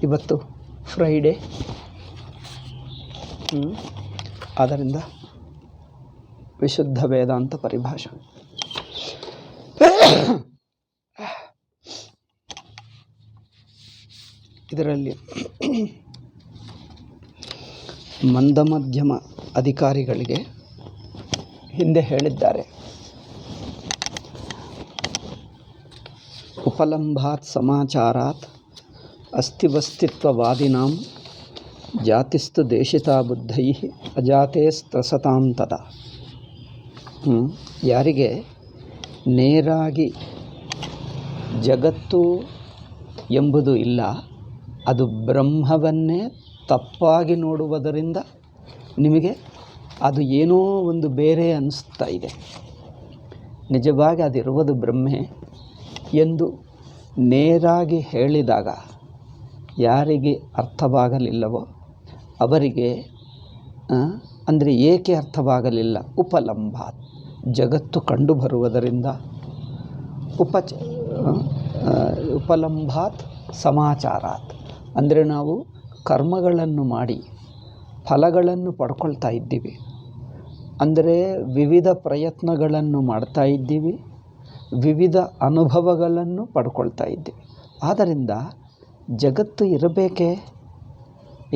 ಇವತ್ತು ಫ್ರೈಡೇ. ಆದ್ದರಿಂದ ವಿಶುದ್ಧ ವೇದಾಂತ ಪರಿಭಾಷೆ. ಇದರಲ್ಲಿ ಮಂದ ಮಧ್ಯಮ ಅಧಿಕಾರಿಗಳಿಗೆ ಹಿಂದೆ ಹೇಳಿದ್ದಾರೆ, ಉಪಲಂಭಾತ್ ಸಮಾಚಾರಾತ್ ಅಸ್ತಿವಸ್ತಿತ್ವವಾದಿನಾಂ ಜಾತಿಸ್ತು ದೇಶಿತಾ ಬುದ್ಧೈ ಅಜಾತೇ ಸ್ತ್ರಸತಾಂ ತದಾ. ಯಾರಿಗೆ ನೇರಾಗಿ ಜಗತ್ತು ಎಂಬುದು ಇಲ್ಲ, ಅದು ಬ್ರಹ್ಮವನ್ನೇ ತಪ್ಪಾಗಿ ನೋಡುವುದರಿಂದ ನಿಮಗೆ ಅದು ಏನೋ ಒಂದು ಬೇರೆ ಅನ್ನಿಸ್ತಾ ಇದೆ, ನಿಜವಾಗಿ ಅದಿರುವುದು ಬ್ರಹ್ಮೆ ಎಂದು ನೇರಾಗಿ ಹೇಳಿದಾಗ ಯಾರಿಗೆ ಅರ್ಥವಾಗಲಿಲ್ಲವೋ ಅವರಿಗೆ, ಅಂದರೆ ಏಕೆ ಅರ್ಥವಾಗಲಿಲ್ಲ, ಉಪಲಂಭಾತ್ ಜಗತ್ತು ಕಂಡುಬರುವುದರಿಂದ, ಉಪಲಂಭಾತ್ ಸಮಾಚಾರಾತ್ ಅಂದರೆ ನಾವು ಕರ್ಮಗಳನ್ನು ಮಾಡಿ ಫಲಗಳನ್ನು ಪಡ್ಕೊಳ್ತಾ ಇದ್ದೀವಿ, ಅಂದರೆ ವಿವಿಧ ಪ್ರಯತ್ನಗಳನ್ನು ಮಾಡ್ತಾ ಇದ್ದೀವಿ, ವಿವಿಧ ಅನುಭವಗಳನ್ನು ಪಡ್ಕೊಳ್ತಾ ಇದ್ದೀವಿ. ಆದ್ದರಿಂದ ಜಗತ್ತು ಇರಬೇಕೇ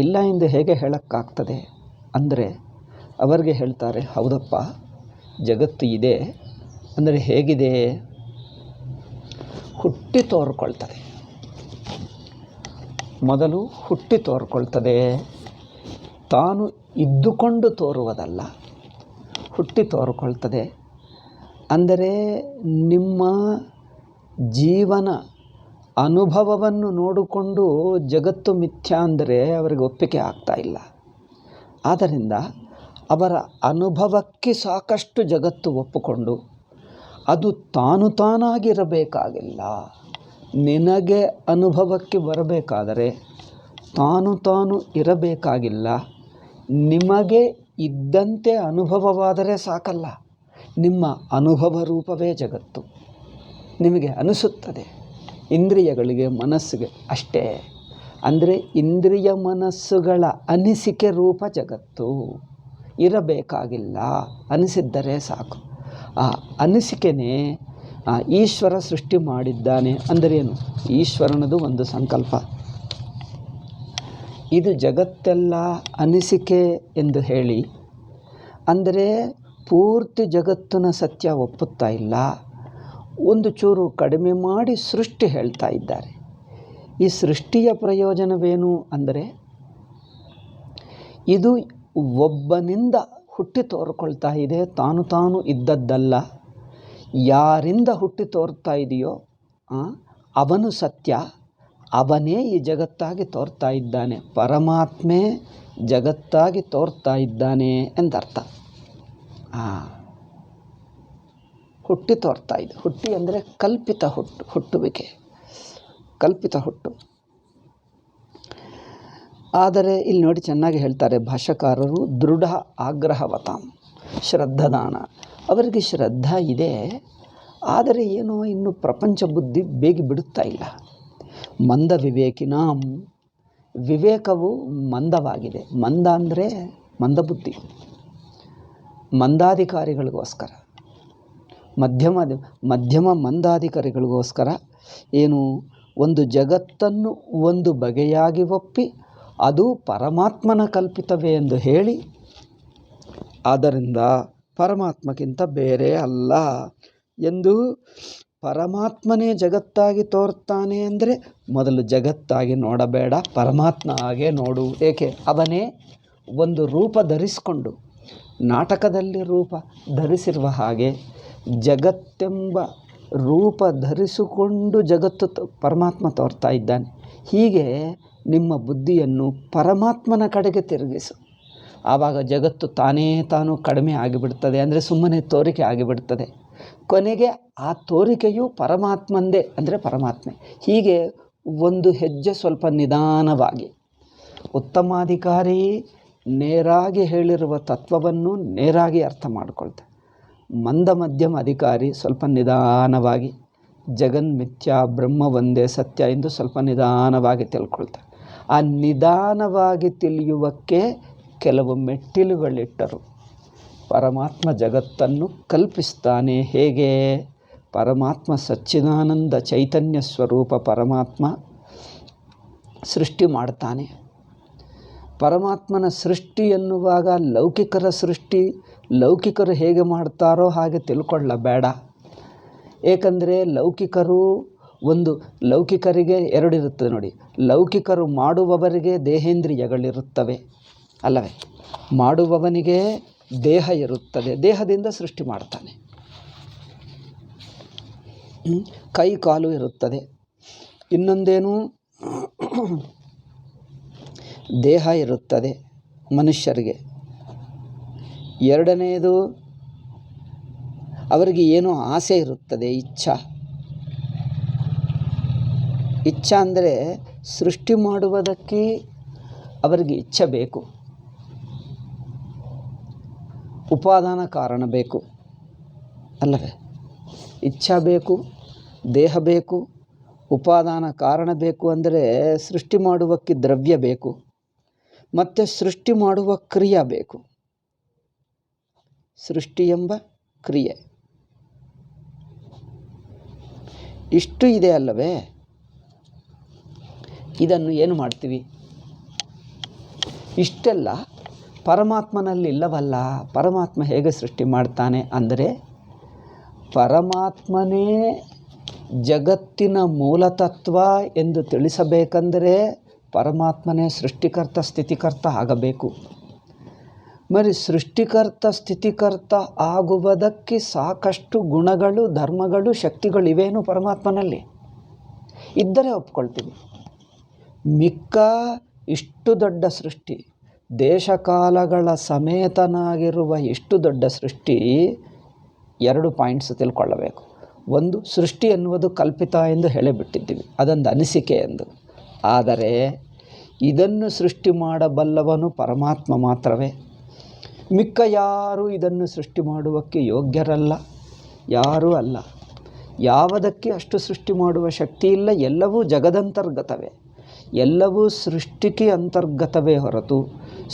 ಇಲ್ಲ ಎಂದು ಹೇಗೆ ಹೇಳೋಕ್ಕಾಗ್ತದೆ ಅಂದರೆ ಅವರಿಗೆ ಹೇಳ್ತಾರೆ, ಹೌದಪ್ಪ ಜಗತ್ತು ಇದೆ, ಅಂದರೆ ಹೇಗಿದೆ, ಹುಟ್ಟಿ ತೋರ್ಕೊಳ್ತದೆ. ಮೊದಲು ಹುಟ್ಟಿ ತೋರ್ಕೊಳ್ತದೆ, ತಾನು ಇದ್ದುಕೊಂಡು ತೋರುವುದಲ್ಲ, ಹುಟ್ಟಿ ತೋರ್ಕೊಳ್ತದೆ. ಅಂದರೆ ನಿಮ್ಮ ಜೀವನ ಅನುಭವವನ್ನು ನೋಡಿಕೊಂಡು ಜಗತ್ತು ಮಿಥ್ಯಾ ಅಂದರೆ ಅವರಿಗೆ ಒಪ್ಪಿಗೆ ಆಗ್ತಾ ಇಲ್ಲ. ಆದ್ದರಿಂದ ಅವರ ಅನುಭವಕ್ಕೆ ಸಾಕಷ್ಟು ಜಗತ್ತು ಒಪ್ಪಿಕೊಂಡು ಅದು ತಾನಾಗಿರಬೇಕಾಗಿಲ್ಲ. ನಿನಗೆ ಅನುಭವಕ್ಕೆ ಬರಬೇಕಾದರೆ ತಾನು ಇರಬೇಕಾಗಿಲ್ಲ. ನಿಮಗೆ ಇದ್ದಂತೆ ಅನುಭವವಾದರೆ ಸಾಕಲ್ಲ, ನಿಮ್ಮ ಅನುಭವ ರೂಪವೇ ಜಗತ್ತು ನಿಮಗೆ ಅನಿಸುತ್ತದೆ. ಇಂದ್ರಿಯಗಳಿಗೆ, ಮನಸ್ಸಿಗೆ ಅಷ್ಟೇ. ಅಂದರೆ ಇಂದ್ರಿಯ ಮನಸ್ಸುಗಳ ಅನಿಸಿಕೆ ರೂಪ ಜಗತ್ತು, ಇರಬೇಕಾಗಿಲ್ಲ, ಅನಿಸಿದ್ದರೆ ಸಾಕು. ಆ ಅನಿಸಿಕೆನೇ ಈಶ್ವರ ಸೃಷ್ಟಿ ಮಾಡಿದ್ದಾನೆ ಅಂದರೇನು, ಈಶ್ವರನದು ಒಂದು ಸಂಕಲ್ಪ. ಇದು ಜಗತ್ತೆಲ್ಲ ಅನಿಸಿಕೆ ಎಂದು ಹೇಳಿ, ಅಂದರೆ ಪೂರ್ತಿ ಜಗತ್ತಿನ ಸತ್ಯ ಒಪ್ಪುತ್ತಾ ಇಲ್ಲ, ಒಂದು ಚೂರು ಕಡಿಮೆ ಮಾಡಿ ಸೃಷ್ಟಿ ಹೇಳ್ತಾ ಇದ್ದಾರೆ. ಈ ಸೃಷ್ಟಿಯ ಪ್ರಯೋಜನವೇನು ಅಂದರೆ ಇದು ಒಬ್ಬನಿಂದ ಹುಟ್ಟಿ ತೋರ್ಕೊಳ್ತಾ ಇದೆ, ತಾನು ಇದ್ದದ್ದಲ್ಲ. ಯಾರಿಂದ ಹುಟ್ಟಿ ತೋರ್ತಾ ಇದೆಯೋ ಅವನು ಸತ್ಯ, ಅವನೇ ಈ ಜಗತ್ತಾಗಿ ತೋರ್ತಾ ಇದ್ದಾನೆ, ಪರಮಾತ್ಮೇ ಜಗತ್ತಾಗಿ ತೋರ್ತಾ ಇದ್ದಾನೆ ಎಂದರ್ಥ. ಹುಟ್ಟಿ ತೋರ್ತಾ ಇದೆ. ಹುಟ್ಟಿ ಅಂದರೆ ಕಲ್ಪಿತ ಹುಟ್ಟುವಿಕೆ, ಕಲ್ಪಿತ ಹುಟ್ಟು. ಆದರೆ ಇಲ್ಲಿ ನೋಡಿ ಚೆನ್ನಾಗಿ ಹೇಳ್ತಾರೆ ಭಾಷ್ಯಕಾರರು, ದೃಢ ಆಗ್ರಹವತಾಂ ಶ್ರದ್ಧಾದಾನ. ಅವರಿಗೆ ಶ್ರದ್ಧಾ ಇದೆ, ಆದರೆ ಏನೋ ಇನ್ನು ಪ್ರಪಂಚ ಬುದ್ಧಿ ಬೇಗ ಬಿಡುತ್ತಾ ಇಲ್ಲ. ಮಂದ ವಿವೇಕಿನಾಂ, ವಿವೇಕವು ಮಂದವಾಗಿದೆ. ಮಂದ ಅಂದರೆ ಮಂದಬುದ್ಧಿ, ಮಂದಾಧಿಕಾರಿಗಳಿಗೋಸ್ಕರ, ಮಧ್ಯಮ ಮಂದಾಧಿಕಾರಿಗಳಿಗೋಸ್ಕರ ಏನು, ಒಂದು ಜಗತ್ತನ್ನು ಒಂದು ಬಗೆಯಾಗಿ ಒಪ್ಪಿ ಅದು ಪರಮಾತ್ಮನ ಕಲ್ಪಿತವೇ ಎಂದು ಹೇಳಿ, ಆದ್ದರಿಂದ ಪರಮಾತ್ಮಕ್ಕಿಂತ ಬೇರೆ ಅಲ್ಲ ಎಂದು, ಪರಮಾತ್ಮನೇ ಜಗತ್ತಾಗಿ ತೋರ್ತಾನೆ ಅಂದರೆ ಮೊದಲು ಜಗತ್ತಾಗಿ ನೋಡಬೇಡ, ಪರಮಾತ್ಮ ಹಾಗೆ ನೋಡು. ಏಕೆ, ಅವನೇ ಒಂದು ರೂಪ ಧರಿಸಿಕೊಂಡು, ನಾಟಕದಲ್ಲಿ ರೂಪ ಧರಿಸಿರುವ ಹಾಗೆ ಜಗತ್ತೆಂಬ ರೂಪ ಧರಿಸಿಕೊಂಡು ಜಗತ್ತು ಪರಮಾತ್ಮ ತೋರ್ತಾ ಇದ್ದಾನೆ. ಹೀಗೆ ನಿಮ್ಮ ಬುದ್ಧಿಯನ್ನು ಪರಮಾತ್ಮನ ಕಡೆಗೆ ತಿರುಗಿಸು, ಆವಾಗ ಜಗತ್ತು ತಾನು ಕಡಿಮೆ ಆಗಿಬಿಡ್ತದೆ, ಅಂದರೆ ಸುಮ್ಮನೆ ತೋರಿಕೆ ಆಗಿಬಿಡ್ತದೆ. ಕೊನೆಗೆ ಆ ತೋರಿಕೆಯು ಪರಮಾತ್ಮಂದೇ, ಅಂದರೆ ಪರಮಾತ್ಮೆ. ಹೀಗೆ ಒಂದು ಹೆಜ್ಜೆ ಸ್ವಲ್ಪ ನಿಧಾನವಾಗಿ, ಉತ್ತಮಾಧಿಕಾರಿ ನೇರಾಗಿ ಹೇಳಿರುವ ತತ್ವವನ್ನು ನೇರಾಗಿ ಅರ್ಥ ಮಾಡಿಕೊಳ್ತಾರೆ. ಮಂದ ಮಧ್ಯಮ ಅಧಿಕಾರಿ ಸ್ವಲ್ಪ ನಿಧಾನವಾಗಿ ಜಗನ್ಮಿಥ್ಯ, ಬ್ರಹ್ಮ ಒಂದೇ ಸತ್ಯ ಎಂದು ಸ್ವಲ್ಪ ನಿಧಾನವಾಗಿ ತಿಳ್ಕೊಳ್ತಾರೆ. ಆ ನಿಧಾನವಾಗಿ ತಿಳಿಯುವಕ್ಕೆ ಕೆಲವು ಮೆಟ್ಟಿಲುಗಳಿಟ್ಟರು. ಪರಮಾತ್ಮ ಜಗತ್ತನ್ನು ಕಲ್ಪಿಸ್ತಾನೆ. ಹೇಗೆ? ಪರಮಾತ್ಮ ಸಚ್ಚಿದಾನಂದ ಚೈತನ್ಯ ಸ್ವರೂಪ ಪರಮಾತ್ಮ ಸೃಷ್ಟಿ ಮಾಡ್ತಾನೆ. ಪರಮಾತ್ಮನ ಸೃಷ್ಟಿ ಎನ್ನುವಾಗ ಲೌಕಿಕರ ಸೃಷ್ಟಿ, ಲೌಕಿಕರು ಹೇಗೆ ಮಾಡ್ತಾರೋ ಹಾಗೆ ತಿಳ್ಕೊಳ್ಳಬೇಡ. ಏಕೆಂದರೆ ಲೌಕಿಕರಿಗೆ ಎರಡಿರುತ್ತದೆ ನೋಡಿ. ಲೌಕಿಕರು ಮಾಡುವವರಿಗೆ ದೇಹೇಂದ್ರಿಯಗಳಿರುತ್ತವೆ ಅಲ್ಲವೇ? ಮಾಡುವವನಿಗೆ ದೇಹ ಇರುತ್ತದೆ, ದೇಹದಿಂದ ಸೃಷ್ಟಿ ಮಾಡ್ತಾನೆ. ಕೈ ಕಾಲು ಇರುತ್ತದೆ. ಇನ್ನೊಂದೇನು, ದೇಹ ಇರುತ್ತದೆ ಮನುಷ್ಯರಿಗೆ. ಎರಡನೆಯದು, ಅವರಿಗೆ ಏನೋ ಆಸೆ ಇರುತ್ತದೆ, ಇಚ್ಛಾ. ಇಚ್ಛಾ ಅಂದರೆ ಸೃಷ್ಟಿ ಮಾಡುವುದಕ್ಕೆ ಅವರಿಗೆ ಇಚ್ಛೆ ಬೇಕು, ಉಪಾದಾನ ಕಾರಣ ಬೇಕು ಅಲ್ಲವೇ? ಇಚ್ಛಾ ಬೇಕು, ದೇಹ ಬೇಕು, ಉಪಾದಾನ ಕಾರಣ ಬೇಕು. ಅಂದರೆ ಸೃಷ್ಟಿ ಮಾಡುವಕ್ಕೆ ದ್ರವ್ಯ ಬೇಕು ಮತ್ತು ಸೃಷ್ಟಿ ಮಾಡುವ ಕ್ರಿಯೆ ಬೇಕು. ಸೃಷ್ಟಿ ಎಂಬ ಕ್ರಿಯೆ ಇಷ್ಟು ಇದೆ ಅಲ್ಲವೇ? ಇದನ್ನು ಏನು ಮಾಡ್ತೀವಿ? ಇಷ್ಟೆಲ್ಲ ಪರಮಾತ್ಮನಲ್ಲಿ ಇಲ್ಲವಲ್ಲ. ಪರಮಾತ್ಮ ಹೇಗೆ ಸೃಷ್ಟಿ ಮಾಡ್ತಾನೆ ಅಂದರೆ, ಪರಮಾತ್ಮನೇ ಜಗತ್ತಿನ ಮೂಲತತ್ವ ಎಂದು ತಿಳಿಸಬೇಕೆಂದರೆ ಪರಮಾತ್ಮನೇ ಸೃಷ್ಟಿಕರ್ತ ಸ್ಥಿತಿಕರ್ತ ಆಗಬೇಕು. మరి ಸೃಷ್ಟಿಕರ್ತ ಸ್ಥಿತಿಕರ್ತ ಆಗುವುದಕ್ಕೆ ಸಾಕಷ್ಟು ಗುಣಗಳು, ಧರ್ಮಗಳು, ಶಕ್ತಿಗಳು ಇವೇನು ಪರಮಾತ್ಮನಲ್ಲಿ ಇದ್ದರೆ ಒಪ್ಕೊಳ್ತೀವಿ. ಮಿಕ್ಕ ಇಷ್ಟು ದೊಡ್ಡ ಸೃಷ್ಟಿ, ದೇಶಕಾಲಗಳ ಸಮೇತನಾಗಿರುವ ಇಷ್ಟು ದೊಡ್ಡ ಸೃಷ್ಟಿ, 2 ಪಾಯಿಂಟ್ಸ್ ತಿಳ್ಕೊಳ್ಳಬೇಕು. ಒಂದು, ಸೃಷ್ಟಿ ಎನ್ನುವುದು ಕಲ್ಪಿತ ಎಂದು ಹೇಳಿಬಿಟ್ಟಿದ್ದೀವಿ, ಅದೊಂದು ಅನಿಸಿಕೆ ಎಂದು. ಆದರೆ ಇದನ್ನು ಸೃಷ್ಟಿ ಮಾಡಬಲ್ಲವನು ಪರಮಾತ್ಮ ಮಾತ್ರವೇ. ಮಿಕ್ಕ ಯಾರೂ ಇದನ್ನು ಸೃಷ್ಟಿ ಮಾಡುವಕ್ಕೆ ಯೋಗ್ಯರಲ್ಲ, ಯಾರೂ ಅಲ್ಲ. ಯಾವುದಕ್ಕೆ ಅಷ್ಟು ಸೃಷ್ಟಿ ಮಾಡುವ ಶಕ್ತಿ ಇಲ್ಲ. ಎಲ್ಲವೂ ಜಗದಂತರ್ಗತವೇ, ಎಲ್ಲವೂ ಸೃಷ್ಟಿಗೆ ಅಂತರ್ಗತವೇ ಹೊರತು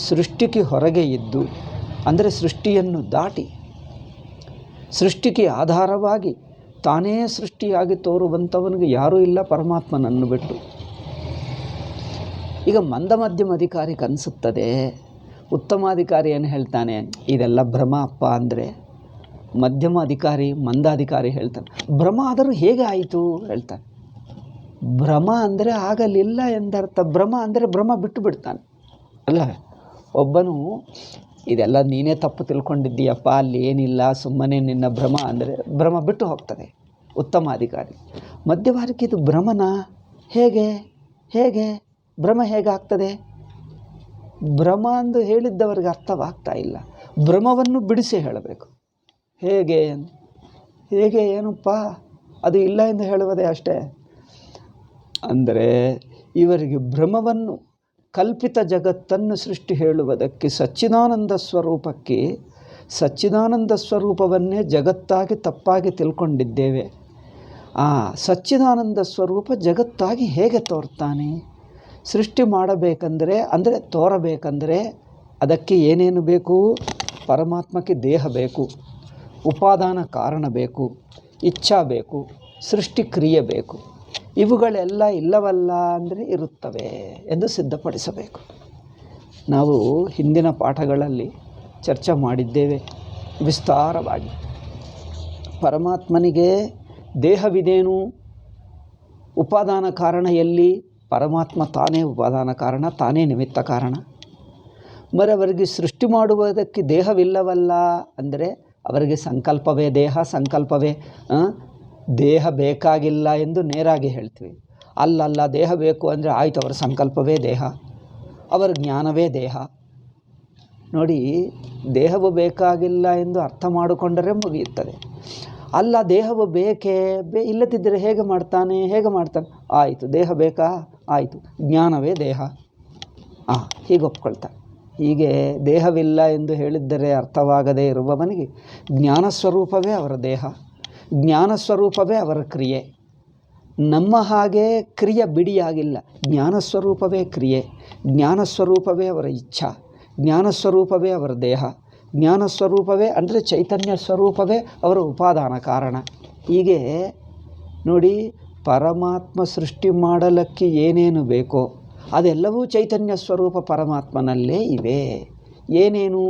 ಸೃಷ್ಟಿಗೆ ಹೊರಗೆ ಇದ್ದು, ಅಂದರೆ ಸೃಷ್ಟಿಯನ್ನು ದಾಟಿ ಸೃಷ್ಟಿಗೆ ಆಧಾರವಾಗಿ ತಾನೇ ಸೃಷ್ಟಿಯಾಗಿ ತೋರುವಂಥವನಿಗೆ ಯಾರೂ ಇಲ್ಲ ಪರಮಾತ್ಮನನ್ನು ಬಿಟ್ಟು. ಈಗ ಮಂದ ಮಧ್ಯಮ ಅಧಿಕಾರಿಗೆ ಅನಿಸುತ್ತದೆ, ಉತ್ತಮಾಧಿಕಾರಿ ಏನು ಹೇಳ್ತಾನೆ, ಇದೆಲ್ಲ ಭ್ರಮ ಅಪ್ಪ ಅಂದರೆ. ಮಧ್ಯಮ ಅಧಿಕಾರಿ, ಮಂದಾಧಿಕಾರಿ ಹೇಳ್ತಾನೆ, ಭ್ರಮ ಆದರೂ ಹೇಗೆ ಆಯಿತು ಹೇಳ್ತಾನೆ. ಭ್ರಮ ಅಂದರೆ ಆಗಲಿಲ್ಲ ಎಂದರ್ಥ. ಭ್ರಮ ಅಂದರೆ ಭ್ರಮ ಬಿಟ್ಟು ಬಿಡ್ತಾನೆ ಅಲ್ಲ. ಒಬ್ಬನು ಇದೆಲ್ಲ ನೀನೇ ತಪ್ಪು ತಿಳ್ಕೊಂಡಿದ್ದೀಯಪ್ಪ, ಅಲ್ಲಿ ಏನಿಲ್ಲ, ಸುಮ್ಮನೆ ನಿನ್ನ ಭ್ರಮ ಅಂದರೆ ಭ್ರಮ ಬಿಟ್ಟು ಹೋಗ್ತದೆ ಉತ್ತಮಾಧಿಕಾರಿ. ಮಧ್ಯಮಾಧಿಕಾರಿಗೆ ಇದು ಭ್ರಮನ? ಹೇಗೆ ಹೇಗೆ ಭ್ರಮ ಹೇಗಾಗ್ತದೆ? ಭ್ರಮ ಎಂದು ಹೇಳಿದ್ದವರಿಗೆ ಅರ್ಥವಾಗ್ತಾ ಇಲ್ಲ. ಭ್ರಮವನ್ನು ಬಿಡಿಸಿ ಹೇಳಬೇಕು. ಹೇಗೆ ಹೇಗೆ ಏನಪ್ಪ, ಅದು ಇಲ್ಲ ಎಂದು ಹೇಳುವುದೇ ಅಷ್ಟೇ. ಅಂದರೆ ಇವರಿಗೆ ಭ್ರಮವನ್ನು, ಕಲ್ಪಿತ ಜಗತ್ತನ್ನು ಸೃಷ್ಟಿ ಹೇಳುವುದಕ್ಕೆ ಸಚ್ಚಿದಾನಂದ ಸ್ವರೂಪಕ್ಕೆ, ಸಚ್ಚಿದಾನಂದ ಸ್ವರೂಪವನ್ನೇ ಜಗತ್ತಾಗಿ ತಪ್ಪಾಗಿ ತಿಳ್ಕೊಂಡಿದ್ದೇವೆ. ಆ ಸಚ್ಚಿದಾನಂದ ಸ್ವರೂಪ ಜಗತ್ತಾಗಿ ಹೇಗೆ ತೋರ್ತಾನೆ? ಸೃಷ್ಟಿ ಮಾಡಬೇಕಂದರೆ, ಅಂದರೆ ತೋರಬೇಕಂದರೆ ಅದಕ್ಕೆ ಏನೇನು ಬೇಕು? ಪರಮಾತ್ಮಕ್ಕೆ ದೇಹ ಬೇಕು, ಉಪಾದಾನ ಕಾರಣ ಬೇಕು, ಇಚ್ಛಾ ಬೇಕು, ಸೃಷ್ಟಿ ಕ್ರಿಯೆ ಬೇಕು. ಇವುಗಳೆಲ್ಲ ಇಲ್ಲವಲ್ಲ ಅಂದರೆ ಇರುತ್ತವೆ ಎಂದು ಸಿದ್ಧಪಡಿಸಬೇಕು. ನಾವು ಹಿಂದಿನ ಪಾಠಗಳಲ್ಲಿ ಚರ್ಚೆ ಮಾಡಿದ್ದೇವೆ ವಿಸ್ತಾರವಾಗಿ. ಪರಮಾತ್ಮನಿಗೆ ದೇಹವಿದೇನು? ಉಪಾದಾನ ಕಾರಣ ಎಲ್ಲಿ? ಪರಮಾತ್ಮ ತಾನೇ ಉಪಾದಾನ ಕಾರಣ, ತಾನೇ ನಿಮಿತ್ತ ಕಾರಣ. ಅವರಿಗೆ ಸೃಷ್ಟಿ ಮಾಡುವುದಕ್ಕೆ ದೇಹವಿಲ್ಲವಲ್ಲ ಅಂದರೆ ಅವರಿಗೆ ಸಂಕಲ್ಪವೇ ದೇಹ, ಸಂಕಲ್ಪವೇ ದೇಹ ಬೇಕಾಗಿಲ್ಲ ಎಂದು ನೇರಾಗಿ ಹೇಳ್ತೀವಿ. ಅಲ್ಲಲ್ಲ, ದೇಹ ಬೇಕು ಅಂದರೆ ಆಯಿತು, ಅವರ ಸಂಕಲ್ಪವೇ ದೇಹ, ಅವರ ಜ್ಞಾನವೇ ದೇಹ. ನೋಡಿ, ದೇಹವು ಬೇಕಾಗಿಲ್ಲ ಎಂದು ಅರ್ಥ ಮಾಡಿಕೊಂಡರೆ ಮುಗಿಯುತ್ತದೆ. ಅಲ್ಲ, ದೇಹವು ಬೇಕೇ, ಇಲ್ಲದಿದ್ದರೆ ಹೇಗೆ ಮಾಡ್ತಾನೆ? ಆಯಿತು, ದೇಹ ಬೇಕಾ? ಆಯಿತು, ಜ್ಞಾನವೇ ದೇಹ. ಹೀಗೆ ಒಪ್ಕೊಳ್ತಾನೆ. ಹೀಗೆ ದೇಹವಿಲ್ಲ ಎಂದು ಹೇಳಿದ್ದರೆ ಅರ್ಥವಾಗದೇ ಇರುವವನಿಗೆ ಜ್ಞಾನಸ್ವರೂಪವೇ ಅವರ ದೇಹ, ಜ್ಞಾನಸ್ವರೂಪವೇ ಅವರ ಕ್ರಿಯೆ. ನಮ್ಮ ಹಾಗೆ ಕ್ರಿಯೆ ಬಿಡಿಯಾಗಿಲ್ಲ. ಜ್ಞಾನಸ್ವರೂಪವೇ ಕ್ರಿಯೆ, ಜ್ಞಾನಸ್ವರೂಪವೇ ಅವರ ಇಚ್ಛಾ, ಜ್ಞಾನಸ್ವರೂಪವೇ ಅವರ ದೇಹ, ಜ್ಞಾನಸ್ವರೂಪವೇ ಅಂದರೆ ಚೈತನ್ಯ ಸ್ವರೂಪವೇ ಅವರ ಉಪಾದಾನ ಕಾರಣ. ಹೀಗೆ ನೋಡಿ, ಪರಮಾತ್ಮ ಸೃಷ್ಟಿ ಮಾಡಲಿಕ್ಕೆ ಏನೇನು ಬೇಕೋ ಅದೆಲ್ಲವೂ ಚೈತನ್ಯ ಸ್ವರೂಪ ಪರಮಾತ್ಮನಲ್ಲೇ ಇವೆ. ಏನೇನು?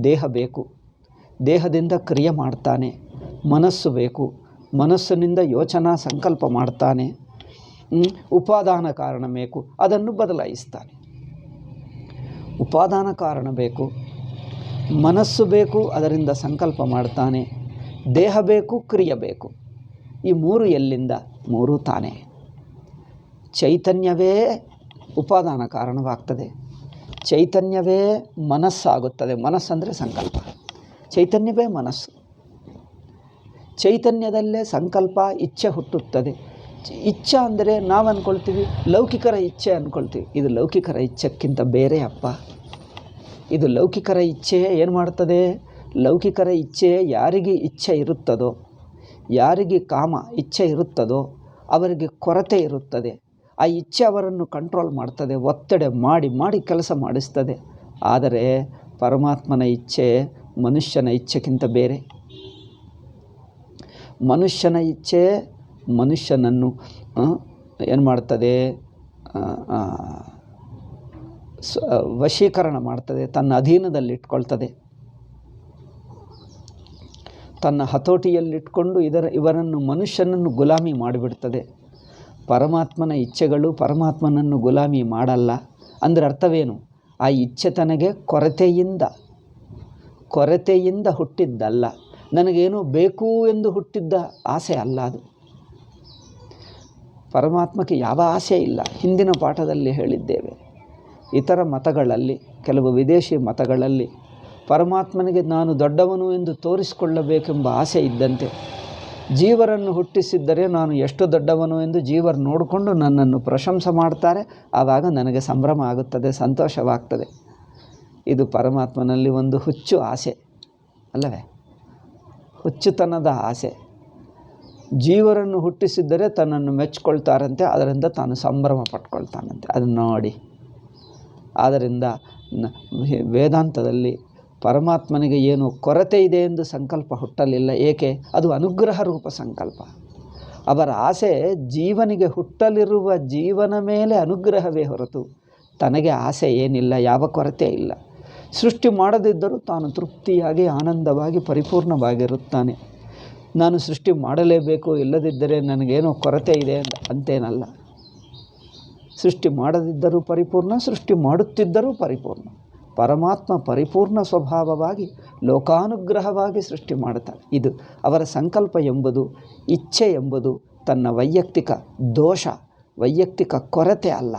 ದೇಹ ಬೇಕು, ದೇಹದಿಂದ ಕ್ರಿಯೆ ಮಾಡ್ತಾನೆ. ಮನಸ್ಸು ಬೇಕು, ಮನಸ್ಸಿನಿಂದ ಯೋಚನಾ ಸಂಕಲ್ಪ ಮಾಡ್ತಾನೆ. ಉಪಾದಾನ ಕಾರಣ ಬೇಕು, ಅದನ್ನು ಬದಲಾಯಿಸ್ತಾನೆ. ಉಪಾದಾನ ಕಾರಣ ಬೇಕು, ಮನಸ್ಸು ಬೇಕು, ಅದರಿಂದ ಸಂಕಲ್ಪ ಮಾಡ್ತಾನೆ. ದೇಹ ಬೇಕು, ಕ್ರಿಯೆ ಬೇಕು. ಈ ಮೂರು ಎಲ್ಲಿಂದ? ಮೂರು ತಾನೇ. ಚೈತನ್ಯವೇ ಉಪಾದಾನ ಕಾರಣವಾಗ್ತದೆ, ಚೈತನ್ಯವೇ ಮನಸ್ಸಾಗುತ್ತದೆ. ಮನಸ್ಸಂದರೆ ಸಂಕಲ್ಪ, ಚೈತನ್ಯವೇ ಮನಸ್ಸು. ಚೈತನ್ಯದಲ್ಲೇ ಸಂಕಲ್ಪ, ಇಚ್ಛೆ ಹುಟ್ಟುತ್ತದೆ. ಇಚ್ಛೆ ಅಂದರೆ ನಾವು ಅಂದ್ಕೊಳ್ತೀವಿ ಲೌಕಿಕರ ಇಚ್ಛೆ ಅಂದ್ಕೊಳ್ತೀವಿ. ಇದು ಲೌಕಿಕರ ಇಚ್ಛೆಕ್ಕಿಂತ ಬೇರೆ ಅಪ್ಪ. ಇದು ಲೌಕಿಕರ ಇಚ್ಛೆ ಏನು ಮಾಡ್ತದೆ? ಲೌಕಿಕರ ಇಚ್ಛೆ ಯಾರಿಗೆ ಇಚ್ಛೆ ಇರುತ್ತದೋ, ಯಾರಿಗೆ ಕಾಮ ಇಚ್ಛೆ ಇರುತ್ತದೋ ಅವರಿಗೆ ಕೊರತೆ ಇರುತ್ತದೆ. ಆ ಇಚ್ಛೆ ಅವರನ್ನು ಕಂಟ್ರೋಲ್ ಮಾಡ್ತದೆ, ಒತ್ತಡ ಮಾಡಿ ಮಾಡಿ ಕೆಲಸ ಮಾಡಿಸ್ತದೆ. ಆದರೆ ಪರಮಾತ್ಮನ ಇಚ್ಛೆ ಮನುಷ್ಯನ ಇಚ್ಛೆಗಿಂತ ಬೇರೆ. ಮನುಷ್ಯನ ಇಚ್ಛೆ ಮನುಷ್ಯನನ್ನು ಏನು ಮಾಡ್ತದೆ? ವಶೀಕರಣ ಮಾಡ್ತದೆ, ತನ್ನ ಅಧೀನದಲ್ಲಿಟ್ಕೊಳ್ತದೆ, ತನ್ನ ಹತೋಟಿಯಲ್ಲಿಟ್ಕೊಂಡು ಇವರನ್ನು ಮನುಷ್ಯನನ್ನು ಗುಲಾಮಿ ಮಾಡಿಬಿಡ್ತದೆ. ಪರಮಾತ್ಮನ ಇಚ್ಛೆಗಳು ಪರಮಾತ್ಮನನ್ನು ಗುಲಾಮಿ ಮಾಡಲ್ಲ. ಅಂದರೆ ಅರ್ಥವೇನು? ಆ ಇಚ್ಛೆ ತನಗೆ ಕೊರತೆಯಿಂದ ಹುಟ್ಟಿದ್ದಲ್ಲ, ನನಗೇನು ಬೇಕು ಎಂದು ಹುಟ್ಟಿದ್ದ ಆಸೆ ಅಲ್ಲ ಅದು. ಪರಮಾತ್ಮಕ್ಕೆ ಯಾವ ಆಸೆ ಇಲ್ಲ. ಹಿಂದಿನ ಪಾಠದಲ್ಲಿ ಹೇಳಿದ್ದೇವೆ. ಇತರ ಮತಗಳಲ್ಲಿ, ಕೆಲವು ವಿದೇಶಿ ಮತಗಳಲ್ಲಿ ಪರಮಾತ್ಮನಿಗೆ ನಾನು ದೊಡ್ಡವನು ಎಂದು ತೋರಿಸಿಕೊಳ್ಳಬೇಕೆಂಬ ಆಸೆ ಇದ್ದಂತೆ ಜೀವರನ್ನು ಹುಟ್ಟಿಸಿದ್ದರೆ ನಾನು ಎಷ್ಟು ದೊಡ್ಡವನು ಎಂದು ಜೀವರು ನೋಡಿಕೊಂಡು ನನ್ನನ್ನು ಪ್ರಶಂಸೆ ಮಾಡ್ತಾರೆ. ಆವಾಗ ನನಗೆ ಸಂಭ್ರಮ ಆಗುತ್ತದೆ, ಸಂತೋಷವಾಗ್ತದೆ. ಇದು ಪರಮಾತ್ಮನಲ್ಲಿ ಒಂದು ಹುಚ್ಚು ಆಸೆ ಅಲ್ಲವೇ? ಹುಚ್ಚುತನದ ಆಸೆ. ಜೀವರನ್ನು ಹುಟ್ಟಿಸಿದ್ದರೆ ತನ್ನನ್ನು ಮೆಚ್ಚಿಕೊಳ್ತಾರಂತೆ, ಅದರಿಂದ ತಾನು ಸಂಭ್ರಮ ಪಟ್ಕೊಳ್ತಾನಂತೆ. ಅದನ್ನು ನೋಡಿ. ಆದ್ದರಿಂದ ವೇದಾಂತದಲ್ಲಿ ಪರಮಾತ್ಮನಿಗೆ ಏನು ಕೊರತೆ ಇದೆ ಎಂದು ಸಂಕಲ್ಪ ಹುಟ್ಟಲಿಲ್ಲ. ಏಕೆ? ಅದು ಅನುಗ್ರಹ ರೂಪ ಸಂಕಲ್ಪ. ಅವರ ಆಸೆ ಜೀವನಿಗೆ ಹುಟ್ಟಲಿರುವ ಜೀವನ ಮೇಲೆ ಅನುಗ್ರಹವೇ ಹೊರತು ತನಗೆ ಆಸೆ ಏನಿಲ್ಲ, ಯಾವ ಕೊರತೆ ಇಲ್ಲ. ಸೃಷ್ಟಿ ಮಾಡದಿದ್ದರೂ ತಾನು ತೃಪ್ತಿಯಾಗಿ ಆನಂದವಾಗಿ ಪರಿಪೂರ್ಣವಾಗಿರುತ್ತಾನೆ. ನಾನು ಸೃಷ್ಟಿ ಮಾಡಲೇಬೇಕು, ಇಲ್ಲದಿದ್ದರೆ ನನಗೇನೋ ಕೊರತೆ ಇದೆ ಅಂತೇನಲ್ಲ. ಸೃಷ್ಟಿ ಮಾಡದಿದ್ದರೂ ಪರಿಪೂರ್ಣ, ಸೃಷ್ಟಿ ಮಾಡುತ್ತಿದ್ದರೂ ಪರಿಪೂರ್ಣ. ಪರಮಾತ್ಮ ಪರಿಪೂರ್ಣ ಸ್ವಭಾವವಾಗಿ ಲೋಕಾನುಗ್ರಹವಾಗಿ ಸೃಷ್ಟಿ ಮಾಡುತ್ತಾನೆ. ಇದು ಅವರ ಸಂಕಲ್ಪ ಎಂಬುದು, ಇಚ್ಛೆ ಎಂಬುದು ತನ್ನ ವೈಯಕ್ತಿಕ ದೋಷ, ವೈಯಕ್ತಿಕ ಕೊರತೆ ಅಲ್ಲ,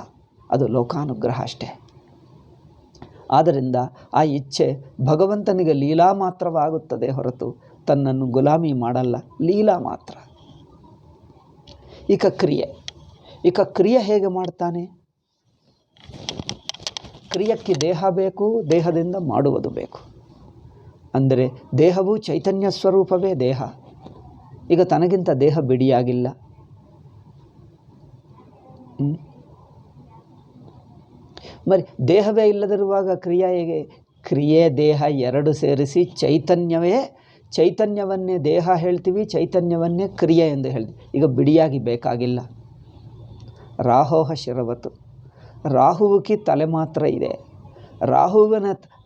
ಅದು ಲೋಕಾನುಗ್ರಹ ಅಷ್ಟೇ. ಆದ್ದರಿಂದ ಆ ಇಚ್ಛೆ ಭಗವಂತನಿಗೆ ಲೀಲಾ ಮಾತ್ರವಾಗುತ್ತದೆ ಹೊರತು ತನ್ನನ್ನು ಗುಲಾಮಿ ಮಾಡಲ್ಲ, ಲೀಲಾ ಮಾತ್ರ. ಈಗ ಕ್ರಿಯೆ ಹೇಗೆ ಮಾಡ್ತಾನೆ? ಕ್ರಿಯಕ್ಕೆ ದೇಹ ಬೇಕು, ದೇಹದಿಂದ ಮಾಡುವುದು ಬೇಕು. ಅಂದರೆ ದೇಹವು ಚೈತನ್ಯ ಸ್ವರೂಪವೇ ದೇಹ. ಈಗ ತನಗಿಂತ ದೇಹ ಬಿಡಿಯಾಗಿಲ್ಲ. మరి ದೇಹವೇ ಇಲ್ಲದಿರುವಾಗ ಕ್ರಿಯೆ ಹೇಗೆ? ಕ್ರಿಯೆ ದೇಹ ಎರಡು ಸೇರಿಸಿ ಚೈತನ್ಯವನ್ನೇ ದೇಹ ಹೇಳ್ತೀವಿ, ಚೈತನ್ಯವನ್ನೇ ಕ್ರಿಯೆ ಎಂದು ಹೇಳ್ತೀವಿ. ಈಗ ಬಿಡಿಯಾಗಿ ಬೇಕಾಗಿಲ್ಲ. ರಾಹೋಹ ಶಿರವತು, ರಾಹುವಿಗೆ ತಲೆ ಮಾತ್ರ ಇದೆ.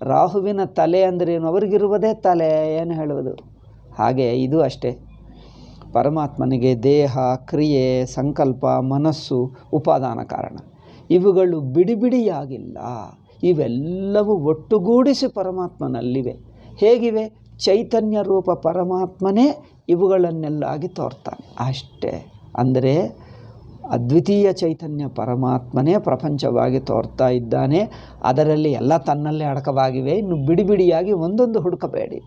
ರಾಹುವಿನ ತಲೆ ಅಂದ್ರೇನು? ಅವರಿಗಿರುವುದೇ ತಲೆ, ಏನು ಹೇಳುವುದು? ಹಾಗೆ ಇದು ಅಷ್ಟೇ. ಪರಮಾತ್ಮನಿಗೆ ದೇಹ, ಕ್ರಿಯೆ, ಸಂಕಲ್ಪ, ಮನಸ್ಸು, ಉಪಾದಾನ ಕಾರಣ ಇವುಗಳು ಬಿಡಿಯಾಗಿಲ್ಲ. ಇವೆಲ್ಲವೂ ಒಟ್ಟುಗೂಡಿಸಿ ಪರಮಾತ್ಮನಲ್ಲಿವೆ. ಹೇಗಿವೆ? ಚೈತನ್ಯ ರೂಪ ಪರಮಾತ್ಮನೇ ಇವುಗಳನ್ನೆಲ್ಲಾಗಿ ತೋರ್ತಾನೆ ಅಷ್ಟೇ. ಅಂದರೆ ಅದ್ವಿತೀಯ ಚೈತನ್ಯ ಪರಮಾತ್ಮನೇ ಪ್ರಪಂಚವಾಗಿ ತೋರ್ತಾ ಇದ್ದಾನೆ. ಅದರಲ್ಲಿ ಎಲ್ಲ ತನ್ನಲ್ಲೇ ಅಡಕವಾಗಿವೆ. ಇನ್ನು ಬಿಡಿಯಾಗಿ ಒಂದೊಂದು ಹುಡುಕಬೇಡಿ.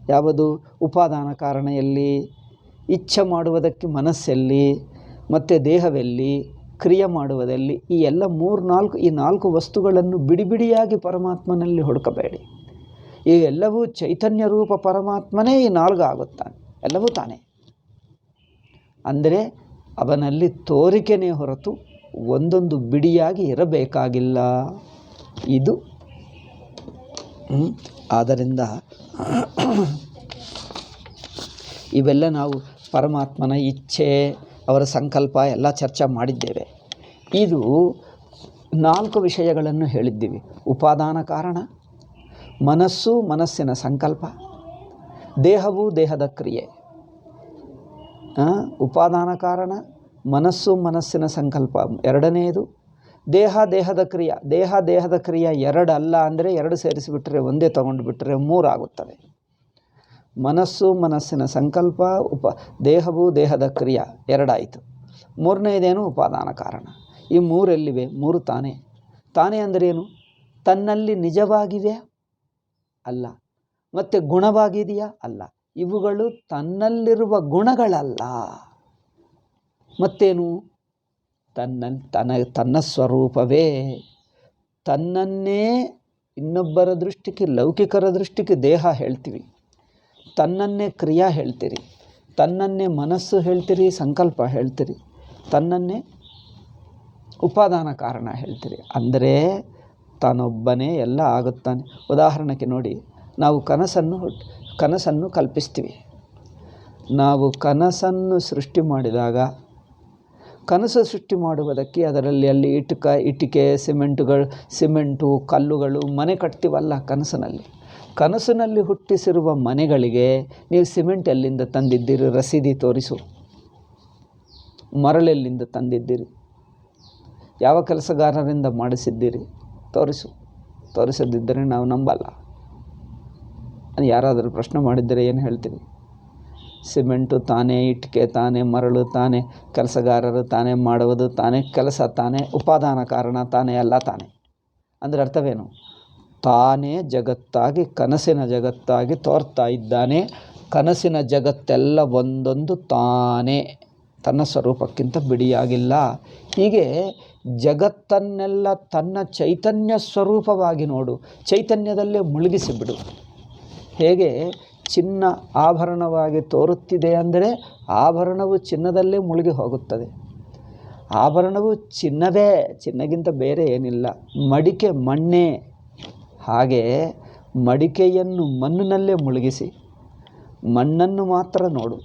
ಯಾವುದು? ಉಪಾದಾನ ಕಾರಣ ಎಲ್ಲಿ? ಇಚ್ಛೆ ಮಾಡುವುದಕ್ಕೆ ಮನಸ್ಸೆಲ್ಲಿ? ಮತ್ತು ದೇಹವೆಲ್ಲಿ? ಕ್ರಿಯೆ ಮಾಡುವುದಲ್ಲಿ? ಈ ಎಲ್ಲ ಈ ನಾಲ್ಕು ವಸ್ತುಗಳನ್ನು ಬಿಡಿಯಾಗಿ ಪರಮಾತ್ಮನಲ್ಲಿ ಹುಡುಕಬೇಡಿ. ಈ ಎಲ್ಲವೂ ಚೈತನ್ಯ ರೂಪ ಪರಮಾತ್ಮನೇ ಈ ನಾಲ್ಕು ಆಗುತ್ತಾನೆ, ಎಲ್ಲವೂ ತಾನೇ. ಅಂದರೆ ಅವನಲ್ಲಿ ತೋರಿಕೆನೇ ಹೊರತು ಒಂದೊಂದು ಬಿಡಿಯಾಗಿ ಇರಬೇಕಾಗಿಲ್ಲ. ಇದು ಆದ್ದರಿಂದ ಇವೆಲ್ಲ ನಾವು ಪರಮಾತ್ಮನ ಇಚ್ಛೆ, ಅವರ ಸಂಕಲ್ಪ ಎಲ್ಲ ಚರ್ಚೆ ಮಾಡಿದ್ದೇವೆ. ಇದು 4 ವಿಷಯಗಳನ್ನು ಹೇಳಿದ್ದೀವಿ. ಉಪಾದಾನ ಕಾರಣ, ಮನಸ್ಸು ಮನಸ್ಸಿನ ಸಂಕಲ್ಪ, ದೇಹವು ದೇಹದ ಕ್ರಿಯೆ. ಉಪಾದಾನ ಕಾರಣ, ಮನಸ್ಸು ಮನಸ್ಸಿನ ಸಂಕಲ್ಪ ಎರಡನೆಯದು, ದೇಹ ದೇಹದ ಕ್ರಿಯೆ. ದೇಹದ ಕ್ರಿಯೆ 2 ಅಲ್ಲ ಅಂದರೆ 2 ಸೇರಿಸಿಬಿಟ್ರೆ ಒಂದೇ ತಗೊಂಡು ಬಿಟ್ಟರೆ 3 ಆಗುತ್ತದೆ. ಮನಸ್ಸು ಮನಸ್ಸಿನ ಸಂಕಲ್ಪ, ದೇಹವು ದೇಹದ ಕ್ರಿಯೆ 2 ಆಯಿತು. 3ನೇದೇನು? ಉಪಾದಾನ ಕಾರಣ. ಈ 3 ಎಲ್ಲಿವೆ? 3 ತಾನೇ. ತಾನೇ ಅಂದರೇನು? ತನ್ನಲ್ಲಿ ನಿಜವಾಗಿವೆ ಅಲ್ಲ, ಮತ್ತು ಗುಣವಾಗಿದೆಯಾ ಅಲ್ಲ. ಇವುಗಳು ತನ್ನಲ್ಲಿರುವ ಗುಣಗಳಲ್ಲ. ಮತ್ತೇನು? ತನ್ನ ಸ್ವರೂಪವೇ. ತನ್ನನ್ನೇ ಇನ್ನೊಬ್ಬರ ದೃಷ್ಟಿಗೆ, ಲೌಕಿಕರ ದೃಷ್ಟಿಗೆ ದೇಹ ಹೇಳ್ತೀವಿ, ತನ್ನನ್ನೇ ಕ್ರಿಯಾ ಹೇಳ್ತೀರಿ, ತನ್ನನ್ನೇ ಮನಸ್ಸು ಹೇಳ್ತೀರಿ, ಸಂಕಲ್ಪ ಹೇಳ್ತೀರಿ, ತನ್ನನ್ನೇ ಉಪಾದಾನ ಕಾರಣ ಹೇಳ್ತೀರಿ. ಅಂದರೆ ತಾನೊಬ್ಬನೇ ಎಲ್ಲ ಆಗುತ್ತಾನೆ. ಉದಾಹರಣೆಗೆ ನೋಡಿ, ನಾವು ಕನಸನ್ನು ಕಲ್ಪಿಸ್ತೀವಿ. ನಾವು ಕನಸನ್ನು ಸೃಷ್ಟಿ ಮಾಡಿದಾಗ, ಕನಸು ಸೃಷ್ಟಿ ಮಾಡುವುದಕ್ಕೆ ಅದರಲ್ಲಿ ಇಟ್ಟಿಗೆ ಸಿಮೆಂಟು ಕಲ್ಲುಗಳು ಮನೆ ಕಟ್ತೀವಲ್ಲ ಕನಸಿನಲ್ಲಿ ಹುಟ್ಟಿಸಿರುವ ಮನೆಗಳಿಗೆ ನೀವು ಸಿಮೆಂಟ್ ಎಲ್ಲಿಂದ ತಂದಿದ್ದೀರಿ? ರಸೀದಿ ತೋರಿಸು. ಮರಳೆಲ್ಲಿಂದ ತಂದಿದ್ದೀರಿ? ಯಾವ ಕೆಲಸಗಾರರಿಂದ ಮಾಡಿಸಿದ್ದೀರಿ? ತೋರಿಸದಿದ್ದರೆ ನಾವು ನಂಬಲ್ಲ. ಯಾರಾದರೂ ಪ್ರಶ್ನೆ ಮಾಡಿದ್ದರೆ ಏನು ಹೇಳ್ತೀವಿ? ಸಿಮೆಂಟು ತಾನೇ, ಇಟ್ಟಿಗೆ ತಾನೇ, ಮರಳು ತಾನೇ, ಕೆಲಸಗಾರರು ತಾನೇ, ಮಾಡುವುದು ತಾನೇ, ಕೆಲಸ ತಾನೇ, ಉಪಾದಾನ ಕಾರಣ ತಾನೇ, ಎಲ್ಲ ತಾನೇ. ಅಂದರೆ ಅರ್ಥವೇನು? ತಾನೇ ಜಗತ್ತಾಗಿ, ಕನಸಿನ ಜಗತ್ತಾಗಿ ತೋರ್ತಾ ಇದ್ದಾನೆ. ಕನಸಿನ ಜಗತ್ತೆಲ್ಲ ಒಂದೊಂದು ತಾನೇ, ತನ್ನ ಸ್ವರೂಪಕ್ಕಿಂತ ಬಿಡಿಯಾಗಿಲ್ಲ. ಹೀಗೆ ಜಗತ್ತನ್ನೆಲ್ಲ ತನ್ನ ಚೈತನ್ಯ ಸ್ವರೂಪವಾಗಿ ನೋಡು, ಚೈತನ್ಯದಲ್ಲೇ ಮುಳುಗಿಸಿಬಿಡು. ಹೇಗೆ ಚಿನ್ನ ಆಭರಣವಾಗಿ ತೋರುತ್ತಿದೆ ಅಂದರೆ ಆಭರಣವು ಚಿನ್ನದಲ್ಲೇ ಮುಳುಗಿ ಹೋಗುತ್ತದೆ. ಆಭರಣವು ಚಿನ್ನವೇ, ಚಿನ್ನಗಿಂತ ಬೇರೆ ಏನಿಲ್ಲ. ಮಡಿಕೆ ಮಣ್ಣೇ. ಹಾಗೆ ಮಡಿಕೆಯನ್ನು ಮಣ್ಣಿನಲ್ಲೇ ಮುಳುಗಿಸಿ ಮಣ್ಣನ್ನು ಮಾತ್ರ ನೋಡು.